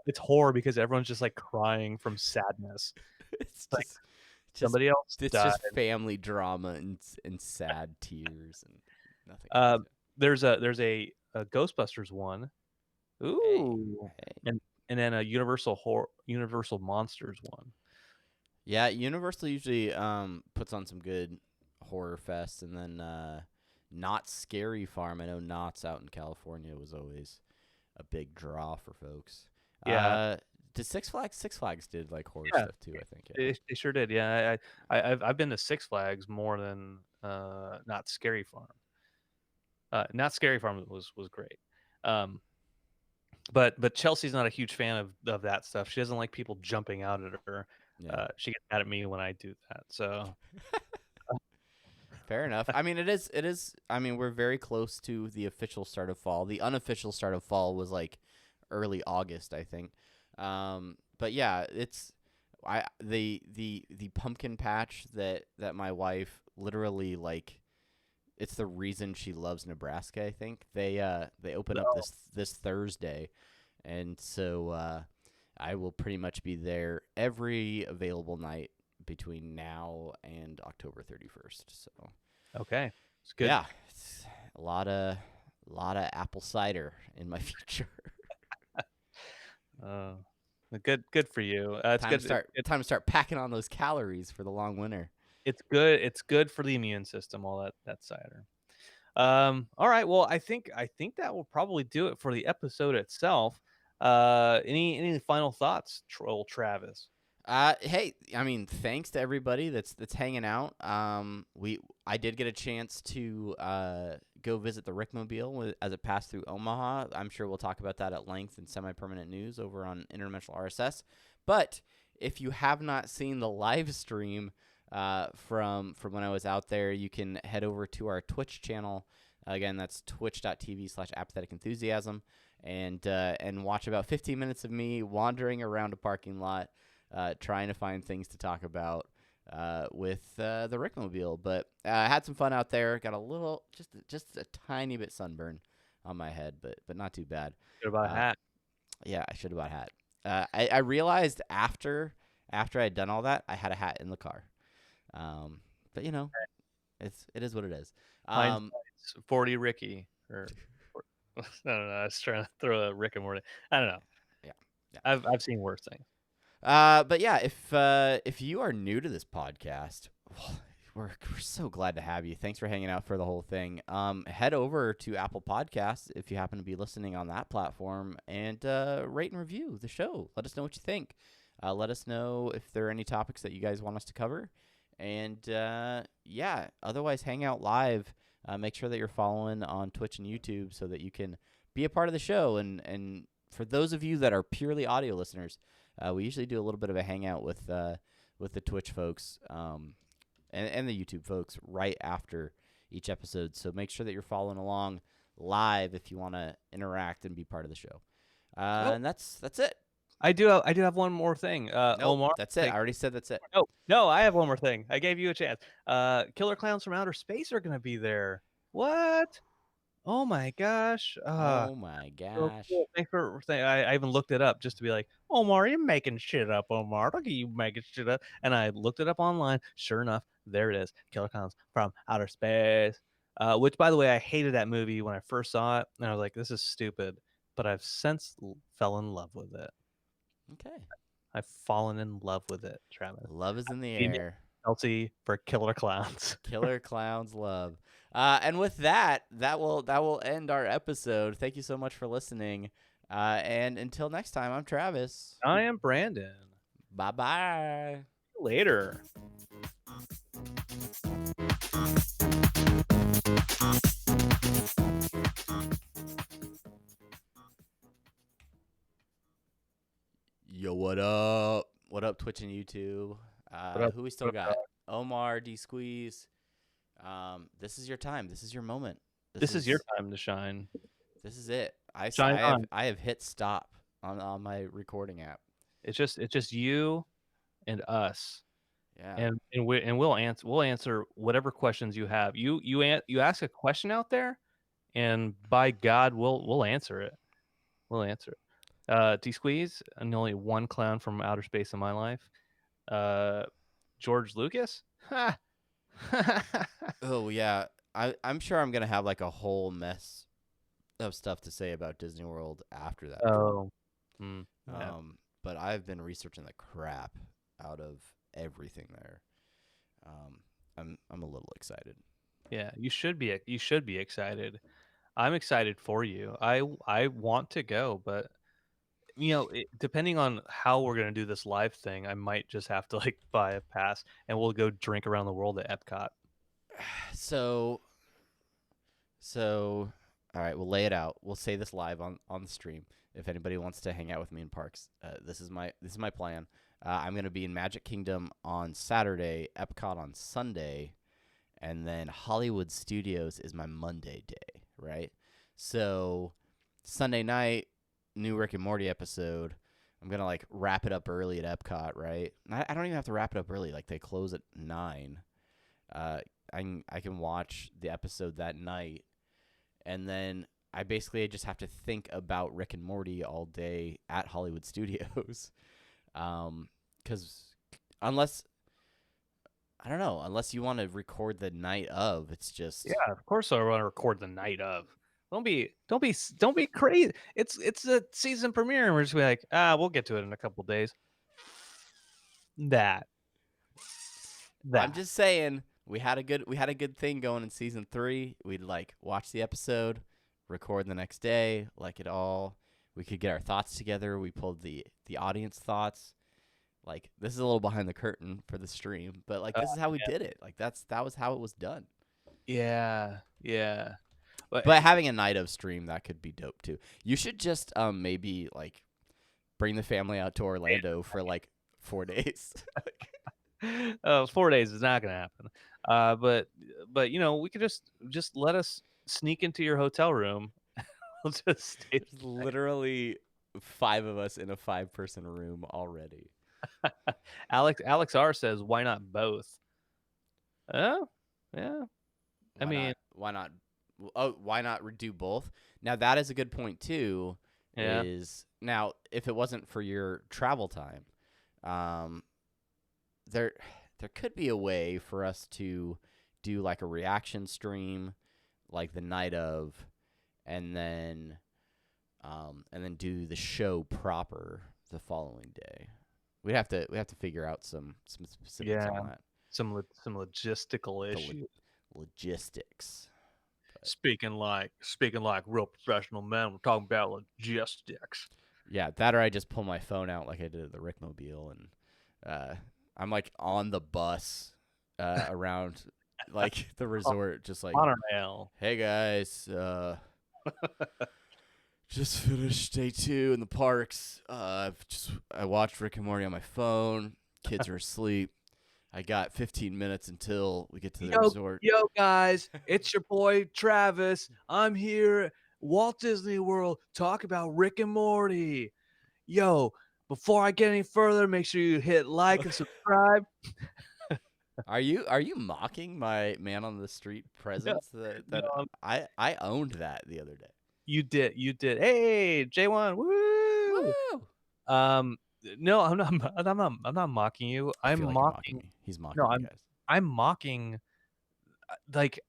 It's horror because everyone's just like crying from sadness. It's Like just somebody else it's died. just family drama and sad tears and nothing Uh, else. there's a Ghostbusters one. Hey, Ooh. hey. And then a Universal Monsters one. Yeah, Universal usually puts on some good horror fests, and then Not Scary Farm. I know Knott's out in California was always a big draw for folks. Yeah. Did Six Flags? Six Flags did like horror Yeah. stuff too, I think. Yeah. They sure did. Yeah. I've been to Six Flags more than Not Scary Farm. Not Scary Farm was great. Um, but Chelsea's not a huge fan of that stuff. She doesn't like people jumping out at her. Yeah. She gets mad at me when I do that. So Fair enough. I mean, it is. I mean, we're very close to the official start of fall. The unofficial start of fall was like early August, I think. But yeah, it's the pumpkin patch that my wife literally like. It's the reason she loves Nebraska. I think they open up no. this Thursday, and so I will pretty much be there every available night between now and October 31st. So Okay, it's good. yeah, it's a lot of apple cider in my future. Uh, good for you. It's time good. to start time to start packing on those calories for the long winter. It's good. It's good for the immune system. All that cider. All right. Well, I think that will probably do it for the episode itself. Any final thoughts, Troll Travis? Hey, I mean, thanks to everybody that's hanging out. I did get a chance to go visit the Rickmobile as it passed through Omaha. I'm sure we'll talk about that at length in semi-permanent news over on Interdimensional RSS. But if you have not seen the live stream from when I was out there, you can head over to our Twitch channel. Again, that's twitch.tv/apathetic enthusiasm, and watch about 15 minutes of me wandering around a parking lot. Trying to find things to talk about with the Rickmobile. But I had some fun out there. Got a little, just a tiny bit sunburn on my head, but not too bad. What about a hat? Yeah, I should have bought a hat. I realized after I'd done all that, I had a hat in the car. But it is what it is. Hindsight's 40 Ricky. Or, I don't know. I was trying to throw a Rick and Morty. I don't know. Yeah. I've seen worse things. But yeah, if you are new to this podcast, we're so glad to have you. Thanks for hanging out for the whole thing. Head over to Apple Podcasts if you happen to be listening on that platform, and rate and review the show. Let us know what you think. Let us know if there are any topics that you guys want us to cover. And yeah, otherwise, hang out live. Make sure that you're following on Twitch and YouTube so that you can be a part of the show. And for those of you that are purely audio listeners, we usually do a little bit of a hangout with the Twitch folks and the YouTube folks right after each episode. So make sure that you're following along live if you want to interact and be part of the show. And that's it. I do have one more thing. Nope, Omar, that's it. I already said that's it. No, I have one more thing. I gave you a chance. Killer Clowns from Outer Space are gonna be there. What? Oh my gosh. Oh my So gosh. cool. Thanks for saying. I even looked it up just to be like, Omar, you're making shit up, Omar. Look at you making shit up. And I looked it up online. Sure enough, there it is. Killer Clowns from Outer Space. Which, by the way, I hated that movie when I first saw it, and I was like, this is stupid. But I've since fell in love with it. Okay. I've fallen in love with it, Travis. Love is in the air. Chelsea for Killer Clowns. Killer Clowns love. And with that will end our episode. Thank you so much for listening. And until next time, I'm Travis. I am Brandon. Bye-bye. Later. Yo, what up? What up, Twitch and YouTube? up? Who we still What got? up? Omar, D Squeeze. This is your time. This is your moment. This is your time to shine. This is it. I have hit stop on my recording app. It's just you and us. Yeah. And we'll answer whatever questions you have. You ask a question out there, and by God, we'll answer it. We'll answer it. D Squeeze, and only one clown from outer space in my life. George Lucas. Ha. Oh yeah. I'm sure I'm gonna have like a whole mess of stuff to say about Disney World after that. Oh. Yeah. But I've been researching the crap out of everything there. I'm a little excited. Yeah, you should be excited. I'm excited for you. I want to go, but depending on how we're gonna do this live thing, I might just have to like buy a pass and we'll go drink around the world at Epcot. So all right, we'll lay it out. We'll say this live on the stream. If anybody wants to hang out with me in parks, this is my plan. I'm gonna be in Magic Kingdom on Saturday, Epcot on Sunday, and then Hollywood Studios is my Monday day, right? So Sunday night, new Rick and Morty episode. I'm gonna like wrap it up early at Epcot, right? I don't even have to wrap it up early. Like they close at 9. I can watch the episode that night, and then I just have to think about Rick and Morty all day at Hollywood Studios. Because unless you want to record the night of, it's just Yeah, of course I want to record the night of. Don't be crazy. It's a season premiere, and we're just like, we'll get to it in a couple days. That. I'm just saying we had a good thing going in season 3. We'd like watch the episode, record the next day, like it all. we could get our thoughts together. We pulled the audience thoughts. Like, this is a little behind the curtain for the stream, but like Uh, this is how we did it. Like that was how it was done. yeah, yeah. But But having a night of stream, that could be dope too. You should just maybe like bring the family out to Orlando for like 4 days. 4 days is not gonna happen. But we could just let us sneak into your hotel room. We'll just stay. There's literally 5 of us in a 5-person room already. Alex R says, "Why not both?" Oh, yeah. I Why mean, not? Why not? Oh, why not do both? Now that is a good point too. yeah, Is now if it wasn't for your travel time, um, there there could be a way for us to do like a reaction stream, like the night of, and then do the show proper the following day. We have to figure out some specifics yeah. on that. Some logistical The issues. logistics. Speaking like real professional men, we're talking about logistics. Yeah, that or I just pull my phone out like I did at the Rickmobile, and I'm like on the bus around like the resort, just like, Monorail. hey guys, just finished day 2 in the parks. I watched Rick and Morty on my phone. Kids are asleep. I got 15 minutes until we get to the resort. Yo, guys, it's your boy Travis. I'm here, Walt Disney World, talk about Rick and Morty. Yo, before I get any further, make sure you hit like and subscribe. Are you mocking my man on the street No, presence? That no, I owned that the other day. you did. Hey, J1, woo! Woo! No, I'm not mocking you. I I'm feel like you're mocking mocking. me. He's No, mocking me, guys. I'm mocking. Like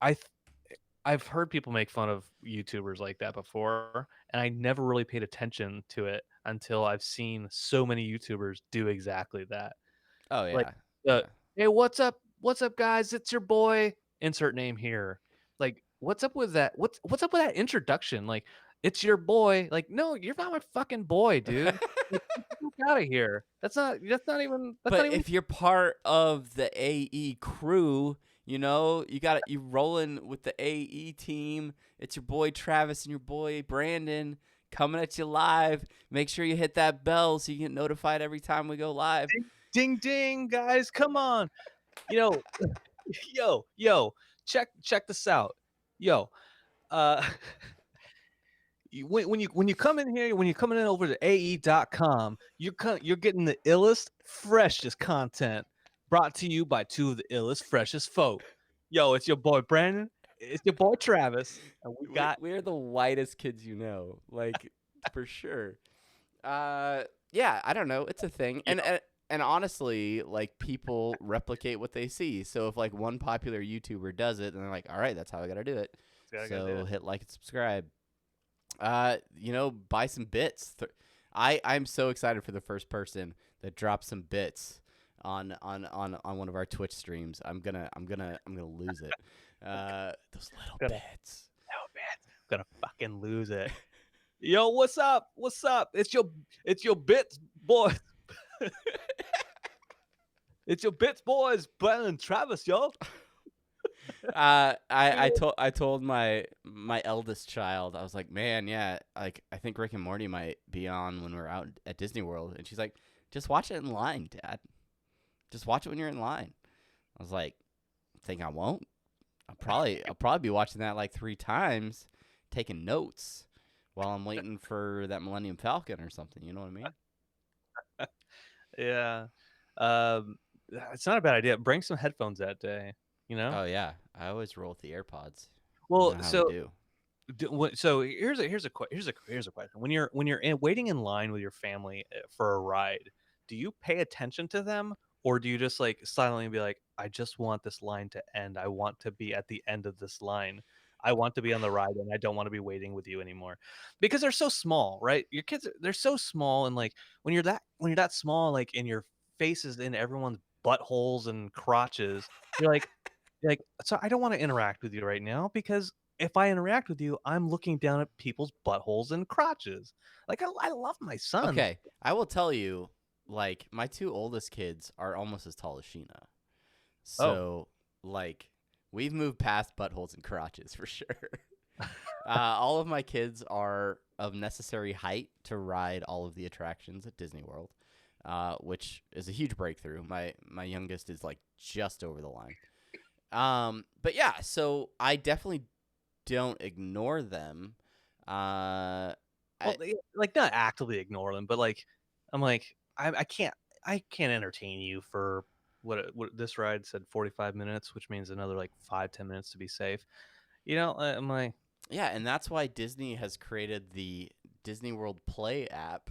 I've heard people make fun of YouTubers like that before, and I never really paid attention to it until I've seen so many YouTubers do exactly that. Oh Like, yeah, uh, yeah. "Hey, what's up, guys? It's your boy." Insert name here. Like, what's up with that? What's up with that introduction? Like, it's your boy. Like, no, you're not my fucking boy, dude. Like, get the fuck out of here. That's not But even if you're part of the AE crew, you rolling with the AE team. It's your boy Travis and your boy Brandon coming at you live. Make sure you hit that bell so you get notified every time we go live. ding ding, guys. Come on. You know, yo, check this out. Yo, uh when you come in here, when you're coming in over to ae.com, you're getting the illest, freshest content brought to you by two of the illest, freshest folk. Yo, it's your boy Brandon, it's your boy Travis, and we We're, got we're the whitest kids you know, like for sure. Uh, yeah, I don't know. It's a thing, yo, and honestly, like people replicate what they see. So if like one popular YouTuber does it, then they're like, all right, that's how I gotta do it. gotta do So it. hit like and subscribe. Buy some bits. I'm so excited for the first person that drops some bits on one of our Twitch streams. I'm gonna lose it. Those little Gonna bits. Oh man, gonna fucking lose it. Yo, what's up? What's up? It's your bits, boy. It's your bits, boys, Brandon and Travis, yo. I told my eldest child, I was like, man, yeah, like I think Rick and Morty might be on when we're out at Disney World, and she's like, just watch it in line, Dad. Just watch it when you're in line. I was like, think I won't. I'll probably be watching that like 3 times, taking notes while I'm waiting for that Millennium Falcon or something. You know what I mean? Yeah. Um, it's not a bad idea. Bring some headphones that day, you know? Oh yeah, I always roll with the AirPods. You Well, know how we so do. so here's a question. When you're waiting in line with your family for a ride, do you pay attention to them, or do you just like silently be like, I just want this line to end. I want to be at the end of this line. I want to be on the ride and I don't want to be waiting with you anymore. Because they're so small, right? Your kids they're so small, and like when you're that small, like in your face is in everyone's buttholes and crotches, you're like, so I don't want to interact with you right now because if I interact with you, I'm looking down at people's buttholes and crotches. Like I love my son. Okay, I will tell you, like my two oldest kids are almost as tall as Sheena. Oh, So, like, we've moved past buttholes and crotches for sure. All of my kids are of necessary height to ride all of the attractions at Disney World, which is a huge breakthrough. My youngest is like just over the line. But yeah, so I definitely don't ignore them. Uh, well, I, like not actively ignore them, but like I'm like I can't entertain you for what this ride said 45 minutes, which means another like 5-10 minutes to be safe. You know, I'm like, yeah, and that's why Disney has created the Disney World Play app,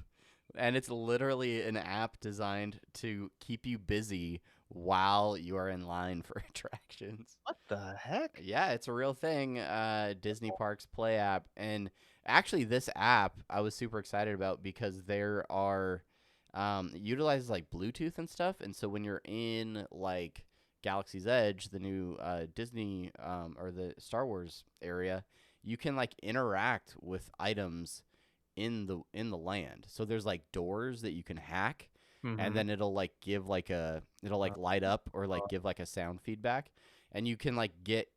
and it's literally an app designed to keep you busy while you are in line for attractions. what the heck? Yeah, it's a real thing. Disney Parks Play app, and actually, this app I was super excited about because there are it utilizes like Bluetooth and stuff, and so when you're in like Galaxy's Edge, the new Disney or the Star Wars area, you can like interact with items in the land. So there's like doors that you can hack, and Mm-hmm. then it'll like give like it'll like light up or like Uh, give like a sound feedback, and you can like get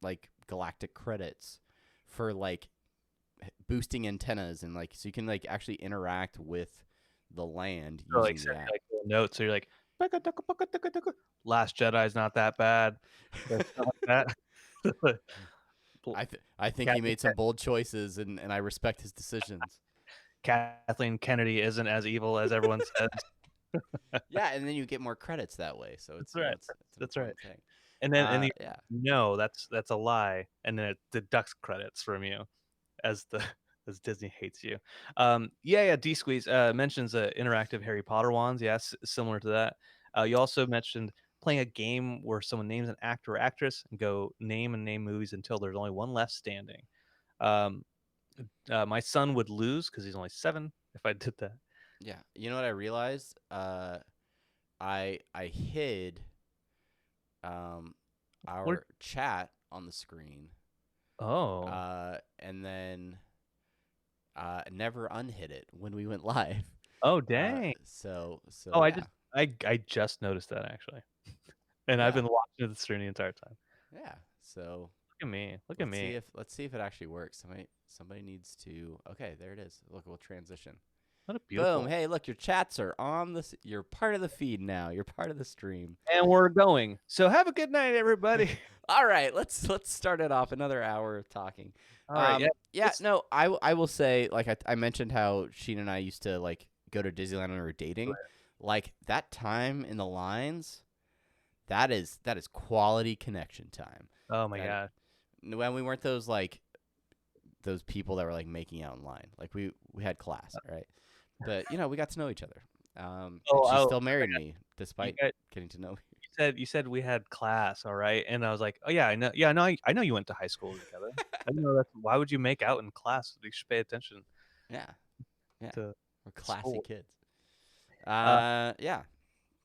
like galactic credits for like boosting antennas, and like so you can like actually interact with the land or like using the send you app. like little notes, so you're like, "Baka tuka baka tuka tuka." Last Jedi's not that bad. Or something like that. I think he Kathleen, made some bold choices, and I respect his decisions. Kathleen Kennedy isn't as evil as everyone says. Yeah, and then you get more credits that way. So That's it's right. it's an That's right. important thing. And you Yeah. know that's a lie, and then it deducts credits from you as the as Disney hates you. Yeah, D Squeeze mentions interactive Harry Potter wands. Yes, similar to that. You also mentioned playing a game where someone names an actor or actress and go name movies until there's only one left standing. Um, my son would lose because he's only 7 if I did that. Yeah. You know what I realized? I hid um What? our chat on the screen. Oh, And then never unhid it when we went live. oh, dang. So Oh, yeah. I just noticed that actually, and I've Yeah. been watching the stream the entire time. Yeah. So Look at me. Look at me. let's see if it actually works. Somebody needs to. Okay, there it is. Look, we'll transition. What a Boom. beautiful. Hey, look, your chats are on this. You're part of the feed now. You're part of the stream. And we're going. So have a good night, everybody. All right, let's start it off. Another hour of talking. All right. Yeah. Yeah, It's no, I will say, like I mentioned how Sheen and I used to like go to Disneyland when we were dating. Like that time in the lines, that is quality connection time. oh my That god. when we weren't those like those people that were like making out in line. Like we had class, right? But we got to know each other. And she Oh, still married me you despite guys, getting to know me. you said we had class, all right? And I was like, oh yeah, I know. Yeah, I know you went to high school together. I didn't know that. Why would you make out in class? You should pay attention Yeah, yeah, to we're classy school. kids. Uh, Yeah,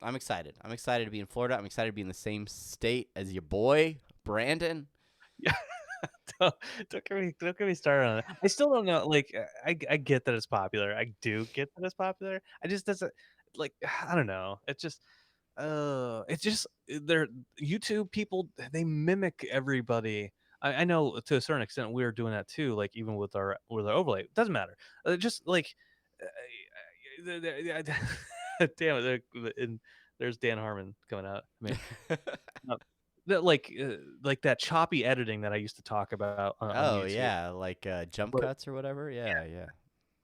I'm excited. I'm excited to be in Florida. I'm excited to be in the same state as your boy Brandon. yeah. don't, don't get me started on it. I still don't know. Like, I get that it's popular. I do get that it's popular. I just doesn't like. I don't know. It's just they're YouTube people. They mimic everybody. I know to a certain extent we're doing that too. Like even with our overlay, it doesn't matter. Just like, damn it. And there's Dan Harmon coming out. I mean, uh, like that choppy editing that I used to talk about on Oh YouTube. yeah, like jump But cuts or whatever. Yeah, yeah.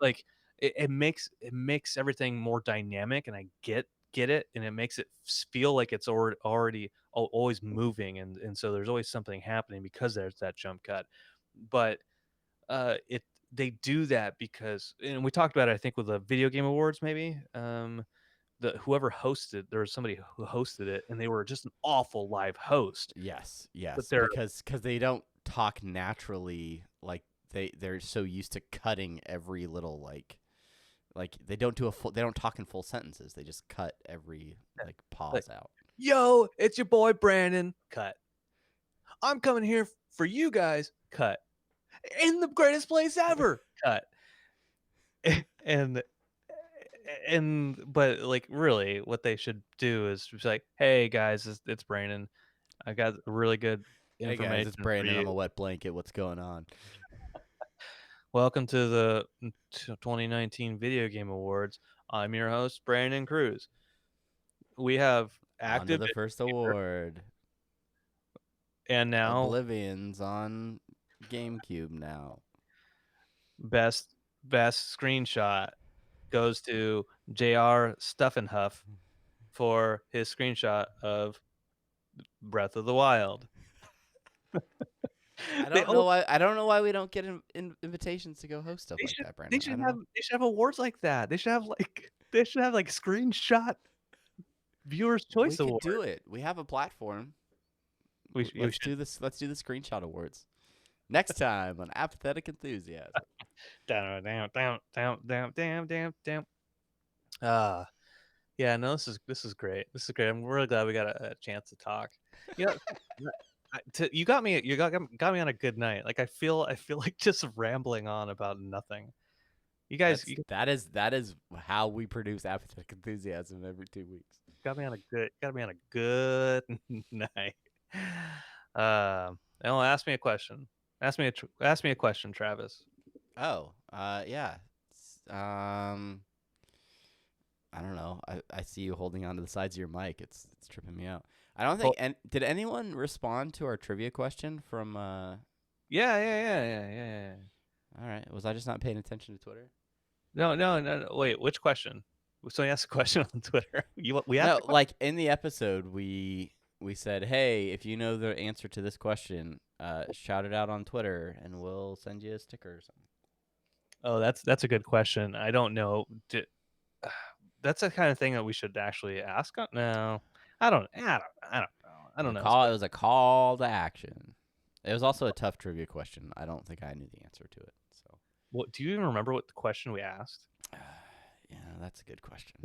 like it makes everything more dynamic, and I get it, and it makes it feel like it's already always moving, and so there's always something happening because there's that jump cut. But it they do that because, and we talked about it I think with the video game awards maybe. The whoever hosted, there was somebody who hosted it, and they were just an awful live host. Yes, But yes, they're because they don't talk naturally. Like they're so used to cutting every little like they don't do a full. They don't talk in full sentences. They just cut every like like, pause out. yo, it's your boy Brandon. Cut. I'm coming here for you guys. Cut. in the greatest place ever. Cut. and but like really, what they should do is just like, hey guys, it's Brandon. I got really good Hey guys, information it's for Brandon. I'm a you. wet blanket. What's going on? Welcome to the 2019 Video Game Awards. I'm your host, Brandon Cruz. We have On to active the first gamer, award. and now Oblivion's on GameCube now. best screenshot goes to J.R. Stuffenhuff for his screenshot of Breath of the Wild. They all I don't know why we don't get invitations to go host stuff they like should that, Brandon. I don't know. they should have awards like that. They should have like screenshot viewers We choice could award. do it. We have a platform. We should. Do this. Let's do the screenshot awards next time on Apathetic Enthusiasm. Down, down, down, down, down, down, down, down. Ah, yeah. No, this is great. This is great. I'm really glad we got a chance to talk. You know, you got me. You got me on a good night. Like I feel like just rambling on about nothing. You guys, That is how we produce Apathetic Enthusiasm every 2 weeks. got me on a good night. Now ask me a question. Ask me a question, Travis. Oh, yeah. I don't know. I see you holding onto the sides of your mic. It's tripping me out. I don't think. Well, And did anyone respond to our trivia question from? yeah. All right. Was I just not paying attention to Twitter? No. Wait, which question? So you asked a question on Twitter. We asked No, a question? like in the episode, we said, hey, if you know the answer to this question, shout it out on Twitter, and we'll send you a sticker or something. Oh, that's a good question. I don't know. That's the kind of thing that we should actually ask. No, I don't know. I don't know. It was a call to action. It was also a tough trivia question. I don't think I knew the answer to it. So, What do you even remember what the question we asked? yeah, that's a good question.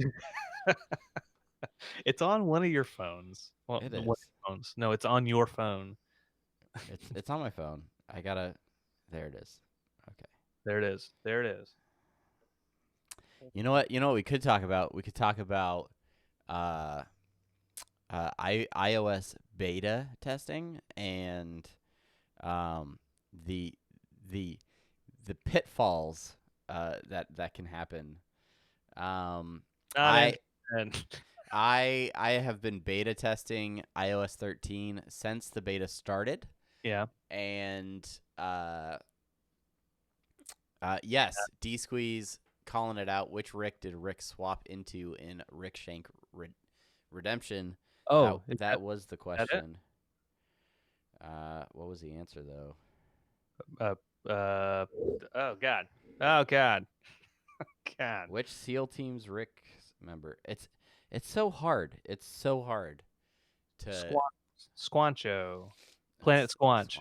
It's on one of your phones. Well, It one of your is. phones. No, it's on your phone. It's on my phone. I gotta. There it is. Okay. There it is. There it is. You know what? You know what we could talk about? We could talk about uh, iOS beta testing and um, the the the pitfalls that can happen. Um, Not I in. I have been beta testing iOS 13 since the beta started, Yeah. and yes, D Squeeze calling it out. Which Rick did Rick swap into in Rick Shank Redemption? Oh, That was the it? question. What was the answer though? Oh God. Oh God. God. Which SEAL team's Rick member? It's so hard. It's so hard to Squancho. Planet Squanch.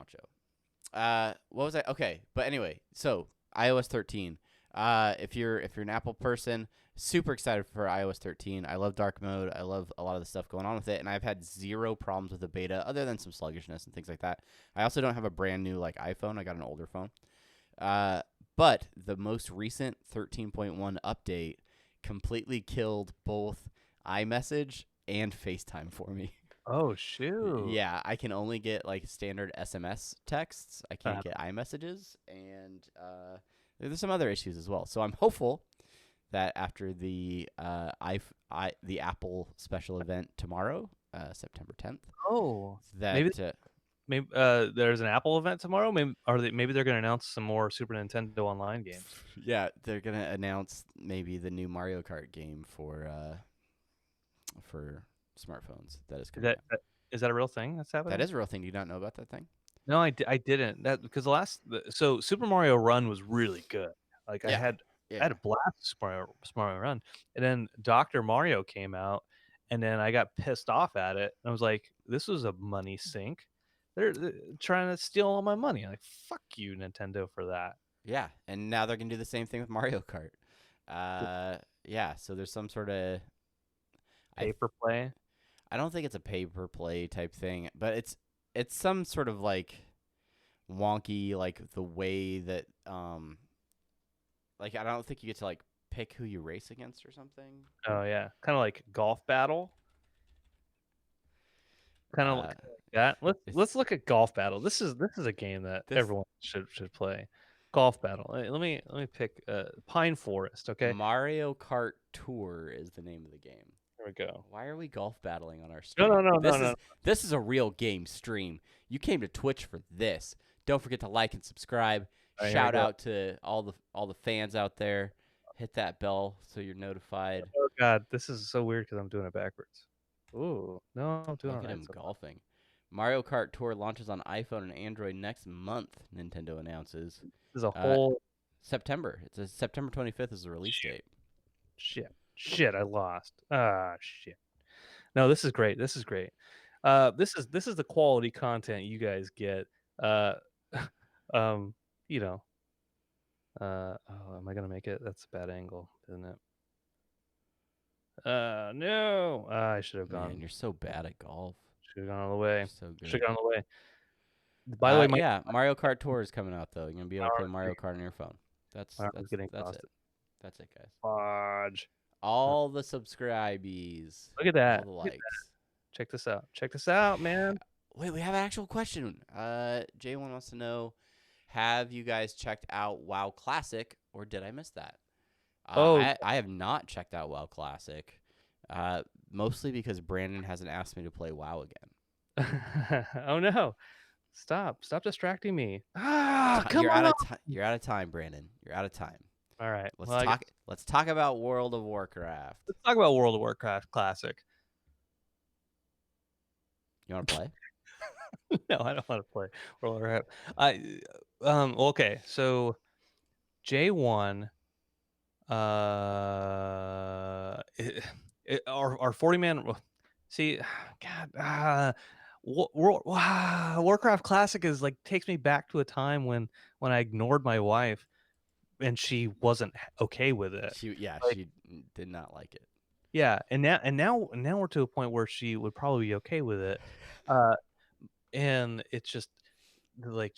Squancho. What was I? Okay, but anyway, so iOS 13. If you're an Apple person, super excited for iOS 13. I love dark mode. I love a lot of the stuff going on with it, and I've had zero problems with the beta other than some sluggishness and things like that. I also don't have a brand new like iPhone. I got an older phone. But the most recent 13.1 update completely killed both iMessage and FaceTime for me. Oh shoot. Yeah, I can only get like standard SMS texts. I can't Uh, get iMessages, and there's some other issues as well. So I'm hopeful that after the the Apple special event tomorrow, September 10th, Oh. that Maybe there's an Apple event tomorrow. Maybe they're going to announce some more Super Nintendo Online games. yeah, they're gonna announce maybe the new Mario Kart game for smartphones that is coming out. Is that a real thing that's happening? That is a real thing. Do you not know about that thing? No, I didn't. That because so Super Mario Run was really good. Like Yeah. I had a blast with Super Mario Run, and then Doctor Mario came out, and then I got pissed off at it. And I was like, this was a money sink. They're trying to steal all my money. Like fuck you, Nintendo, for that. Yeah, and now they're gonna do the same thing with Mario Kart. Yeah. So there's some sort of Pay for play. I don't think it's a pay per play type thing, but it's some sort of like wonky, like the way that like I don't think you get to like pick who you race against or something. Oh yeah, kind of like golf battle. Kind of like Uh, that. Let's it's look at golf battle. This is a game that this everyone should play. Golf battle. Let me pick Pine Forest. Okay, Mario Kart Tour is the name of the game. here we go. Why are we golf battling on our No, no, stream? no, no, This no. is this is a real game stream. You came to Twitch for this. Don't forget to like and subscribe. All right, here we Shout go. out to all the fans out there. Hit that bell so you're notified. Oh God, this is so weird because I'm doing it backwards. Ooh, no, I'm doing it Look at right. him golfing. Mario Kart Tour launches on iPhone and Android next month, Nintendo announces. This is a Uh, whole September. It's a September 25th is the release date. shit. I lost. Ah, shit. No, this is great. This is great. This is the quality content you guys get. Uh, um, you know. Oh, am I gonna make it? That's a bad angle, isn't it? No. I should have Man, gone. you're so bad at golf. Should have gone all the way. You're so Should good. have gone all the way. By the way, my Yeah, Mario Kart Tour is coming out though. You're gonna be able to play arm Mario Kart on your phone. is getting That's it. exhausted. That's it, guys. Fudge. All the subscribees. Look at All that. the Look at that. likes. Check this out. Check this out, man. Wait, we have an actual question. J1 wants to know, have you guys checked out WoW Classic, or did I miss that? Oh, I have not checked out WoW Classic, mostly because Brandon hasn't asked me to play WoW again. oh no. Stop distracting me. Ah, come You're on. out of time. You're out of time, Brandon. You're out of time. All right. Let's Well, talk. Let's talk about World of Warcraft. let's talk about World of Warcraft Classic. You want to play? No, I don't want to play World of Warcraft. Okay, so J1 our 40 man see God Warcraft Classic is like takes me back to a time when I ignored my wife and she wasn't okay with it. Like, She did not like it. yeah, and now we're to a point where she would probably be okay with it. Uh and it's just like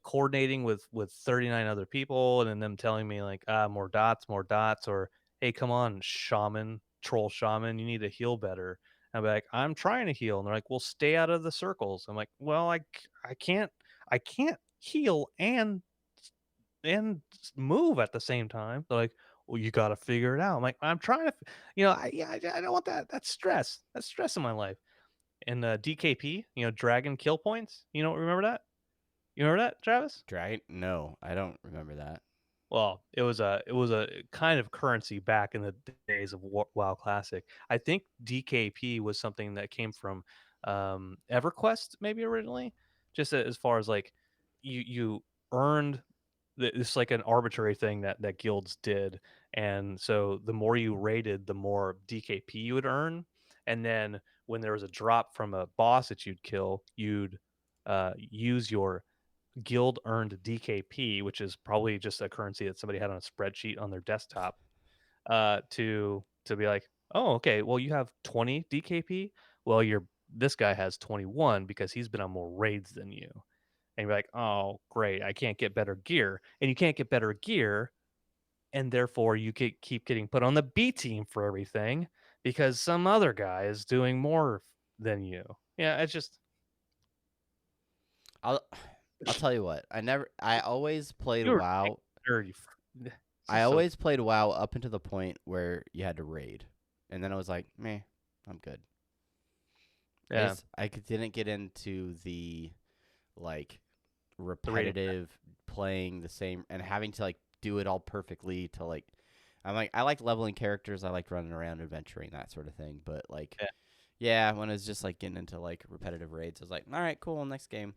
coordinating with 39 other people and then them telling me like more dots, or hey, come on, troll shaman, you need to heal better. And I'll be like, I'm trying to heal, and they're like, well, stay out of the circles. I'm like, well, I can't heal and move at the same time. They're like, well, you got to figure it out. I'm like, I'm trying to I don't want that's stress in my life. And DKP, dragon kill points, remember that? You remember that, Travis? Dragon? No, I don't remember that. Well, it was a kind of currency back in the days of WoW Classic. I think DKP was something that came from EverQuest maybe originally, just as far as like you earned it's like an arbitrary thing that guilds did, and so the more you raided, the more DKP you would earn, and then when there was a drop from a boss that you'd kill, you'd use your guild earned DKP, which is probably just a currency that somebody had on a spreadsheet on their desktop, to be like, oh, okay, well, you have 20 DKP. Well, this guy has 21 because he's been on more raids than you. And you're like, oh, great, I can't get better gear. And you can't get better gear, and therefore you keep getting put on the B team for everything because some other guy is doing more than you. Yeah, it's just I'll I'll tell you what. I always played you're WoW. this I is so always played WoW up until the point where you had to raid, and then I was like, meh, I'm good. yeah. Didn't get into the like The rating. repetitive playing the same and having to like do it all perfectly to like. I'm like I like leveling characters. I like running around adventuring that sort of thing. But like, Yeah. yeah, when it's just like getting into like repetitive raids, I was like, all right, cool, next game.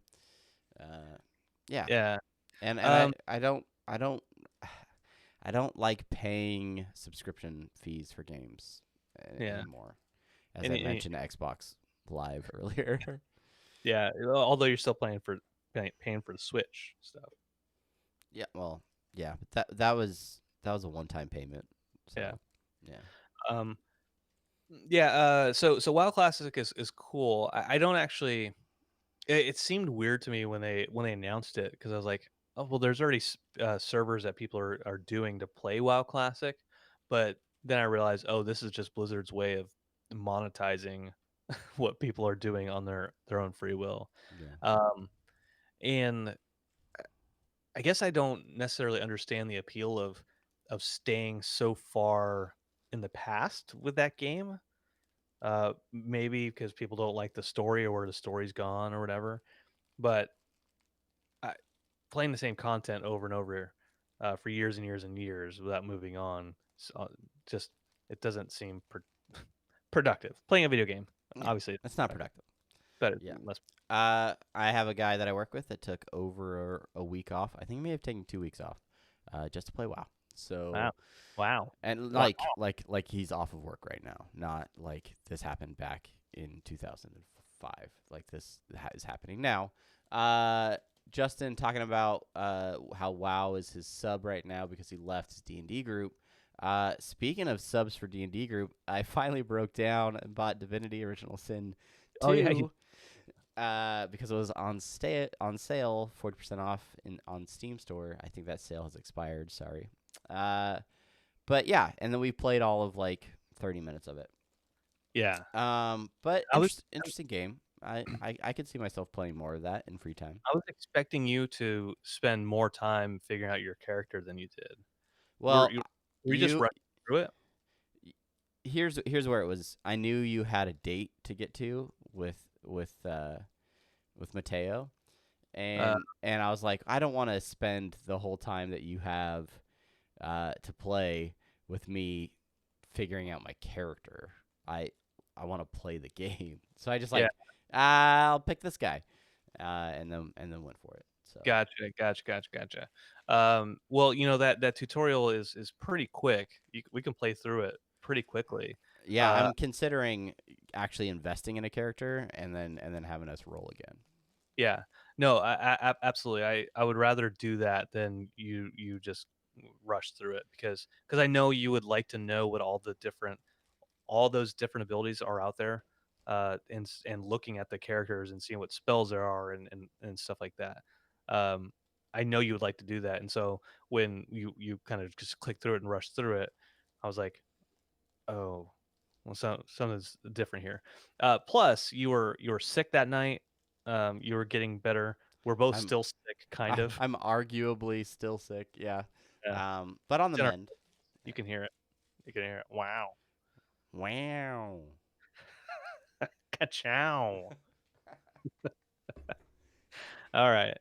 Yeah, Yeah. and Um, I don't I don't like paying subscription fees for games yeah. anymore. As And, I mentioned to Xbox Live earlier. yeah. Although you're still paying for the Switch stuff. Yeah, well, yeah, but that was a one-time payment. So, Yeah. yeah. Um, yeah. So WoW Classic is cool. I don't actually. It seemed weird to me when they announced it because I was like, oh well, there's already servers that people are doing to play WoW Classic, but then I realized, oh, this is just Blizzard's way of monetizing what people are doing on their own free will. Yeah. Um, and I guess I don't necessarily understand the appeal of staying so far in the past with that game. Maybe because people don't like the story or where the story's gone or whatever. But I, playing the same content over and over for years and years and years without moving on, just it doesn't seem productive. Playing a video game, Yeah. obviously, it's That's not productive, productive. but it's Yeah. less. I have a guy that I work with that took over a week off. I think he may have taken 2 weeks off, just to play WoW. Wow, So, wow, and wow. like he's off of work right now. Not like this happened back in 2005. Like this is happening now. Justin talking about how WoW is his sub right now because he left his D&D group. Speaking of subs for D&D group, I finally broke down and bought Divinity Original Sin Oh yeah, you, 2 because it was on sale, 40% off on Steam Store. I think that sale has expired. Sorry. Uh, but yeah, and then we played all of like 30 minutes of it. yeah. But I was interesting game. I could see myself playing more of that in free time. I was expecting you to spend more time figuring out your character than you did. Were Well, you were you just you running through it? here's where it was. I knew you had a date to get to with Mateo, Uh, and I was like, I don't want to spend the whole time that you have to play with me figuring out my character. I I want to play the game, so I just yeah. like I'll pick this guy, and then went for it. So Gotcha, gotcha, gotcha, gotcha. Well, that tutorial is pretty quick. We can play through it pretty quickly. yeah, Uh, I'm considering actually investing in a character and then having us roll again. yeah. No, absolutely. I would rather do that than you just rush through it because I know you would like to know what all those different abilities are out there, and looking at the characters and seeing what spells there are and stuff like that. Um, I know you would like to do that, and so when you kind of just click through it and rush through it, I was like, oh, well, something's different here. Plus, you were sick that night. You were getting better. We're both I'm still sick, kind of. I'm arguably still sick, yeah, Yeah, but on the it's in our, mend. you can hear it. You can hear it. Wow. Wow. Ka-chow. All right.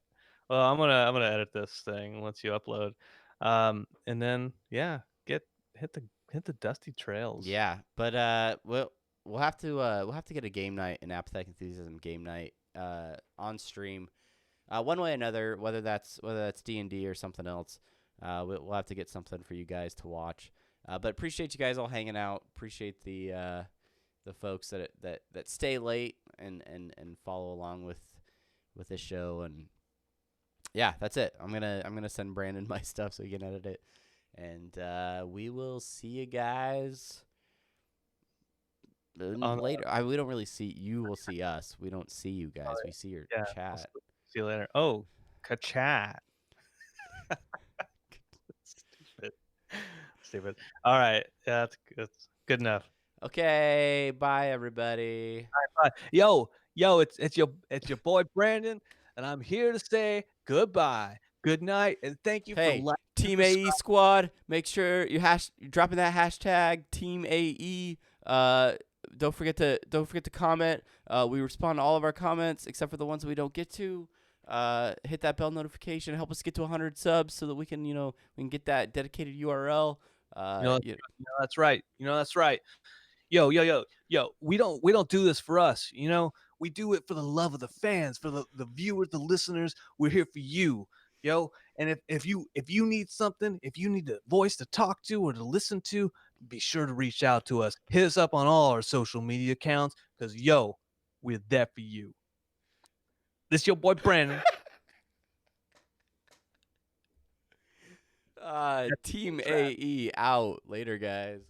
Well, I'm gonna edit this thing once you upload, and then yeah, get hit the hit the dusty trails. Yeah, but we'll have to get a game night, an Apathetic Enthusiasm game night, on stream, one way or another, whether that's D&D or something else. We'll have to get something for you guys to watch. But appreciate you guys all hanging out. Appreciate the folks that stay late and follow along with this show. And yeah, that's it. I'm gonna send Brandon my stuff so he can edit it. And we will see you guys On later. We don't really see you. Will see us. We don't see you guys. We see your yeah, I'll chat. see you later. Oh, ka-chat. Stupid, stupid. All right, yeah, that's good enough. Okay. Bye, everybody. Yo, it's your boy Brandon, and I'm here to say goodbye, good night, and thank you for Hey, liking and Team AE subscribing. squad. Make sure you're dropping that hashtag Team AE. Don't forget to comment. We respond to all of our comments except for the ones that we don't get to. Hit that bell notification. Help us get to 100 subs so that we can get that dedicated URL. You know, that's right. That's right. Yo. We don't do this for us. We do it for the love of the fans, for the viewers, the listeners. We're here for you, yo. And if you need something, if you need a voice to talk to or to listen to, be sure to reach out to us. Hit us up on all our social media accounts, because we're there for you. This your boy Brandon. Team AE out later, guys.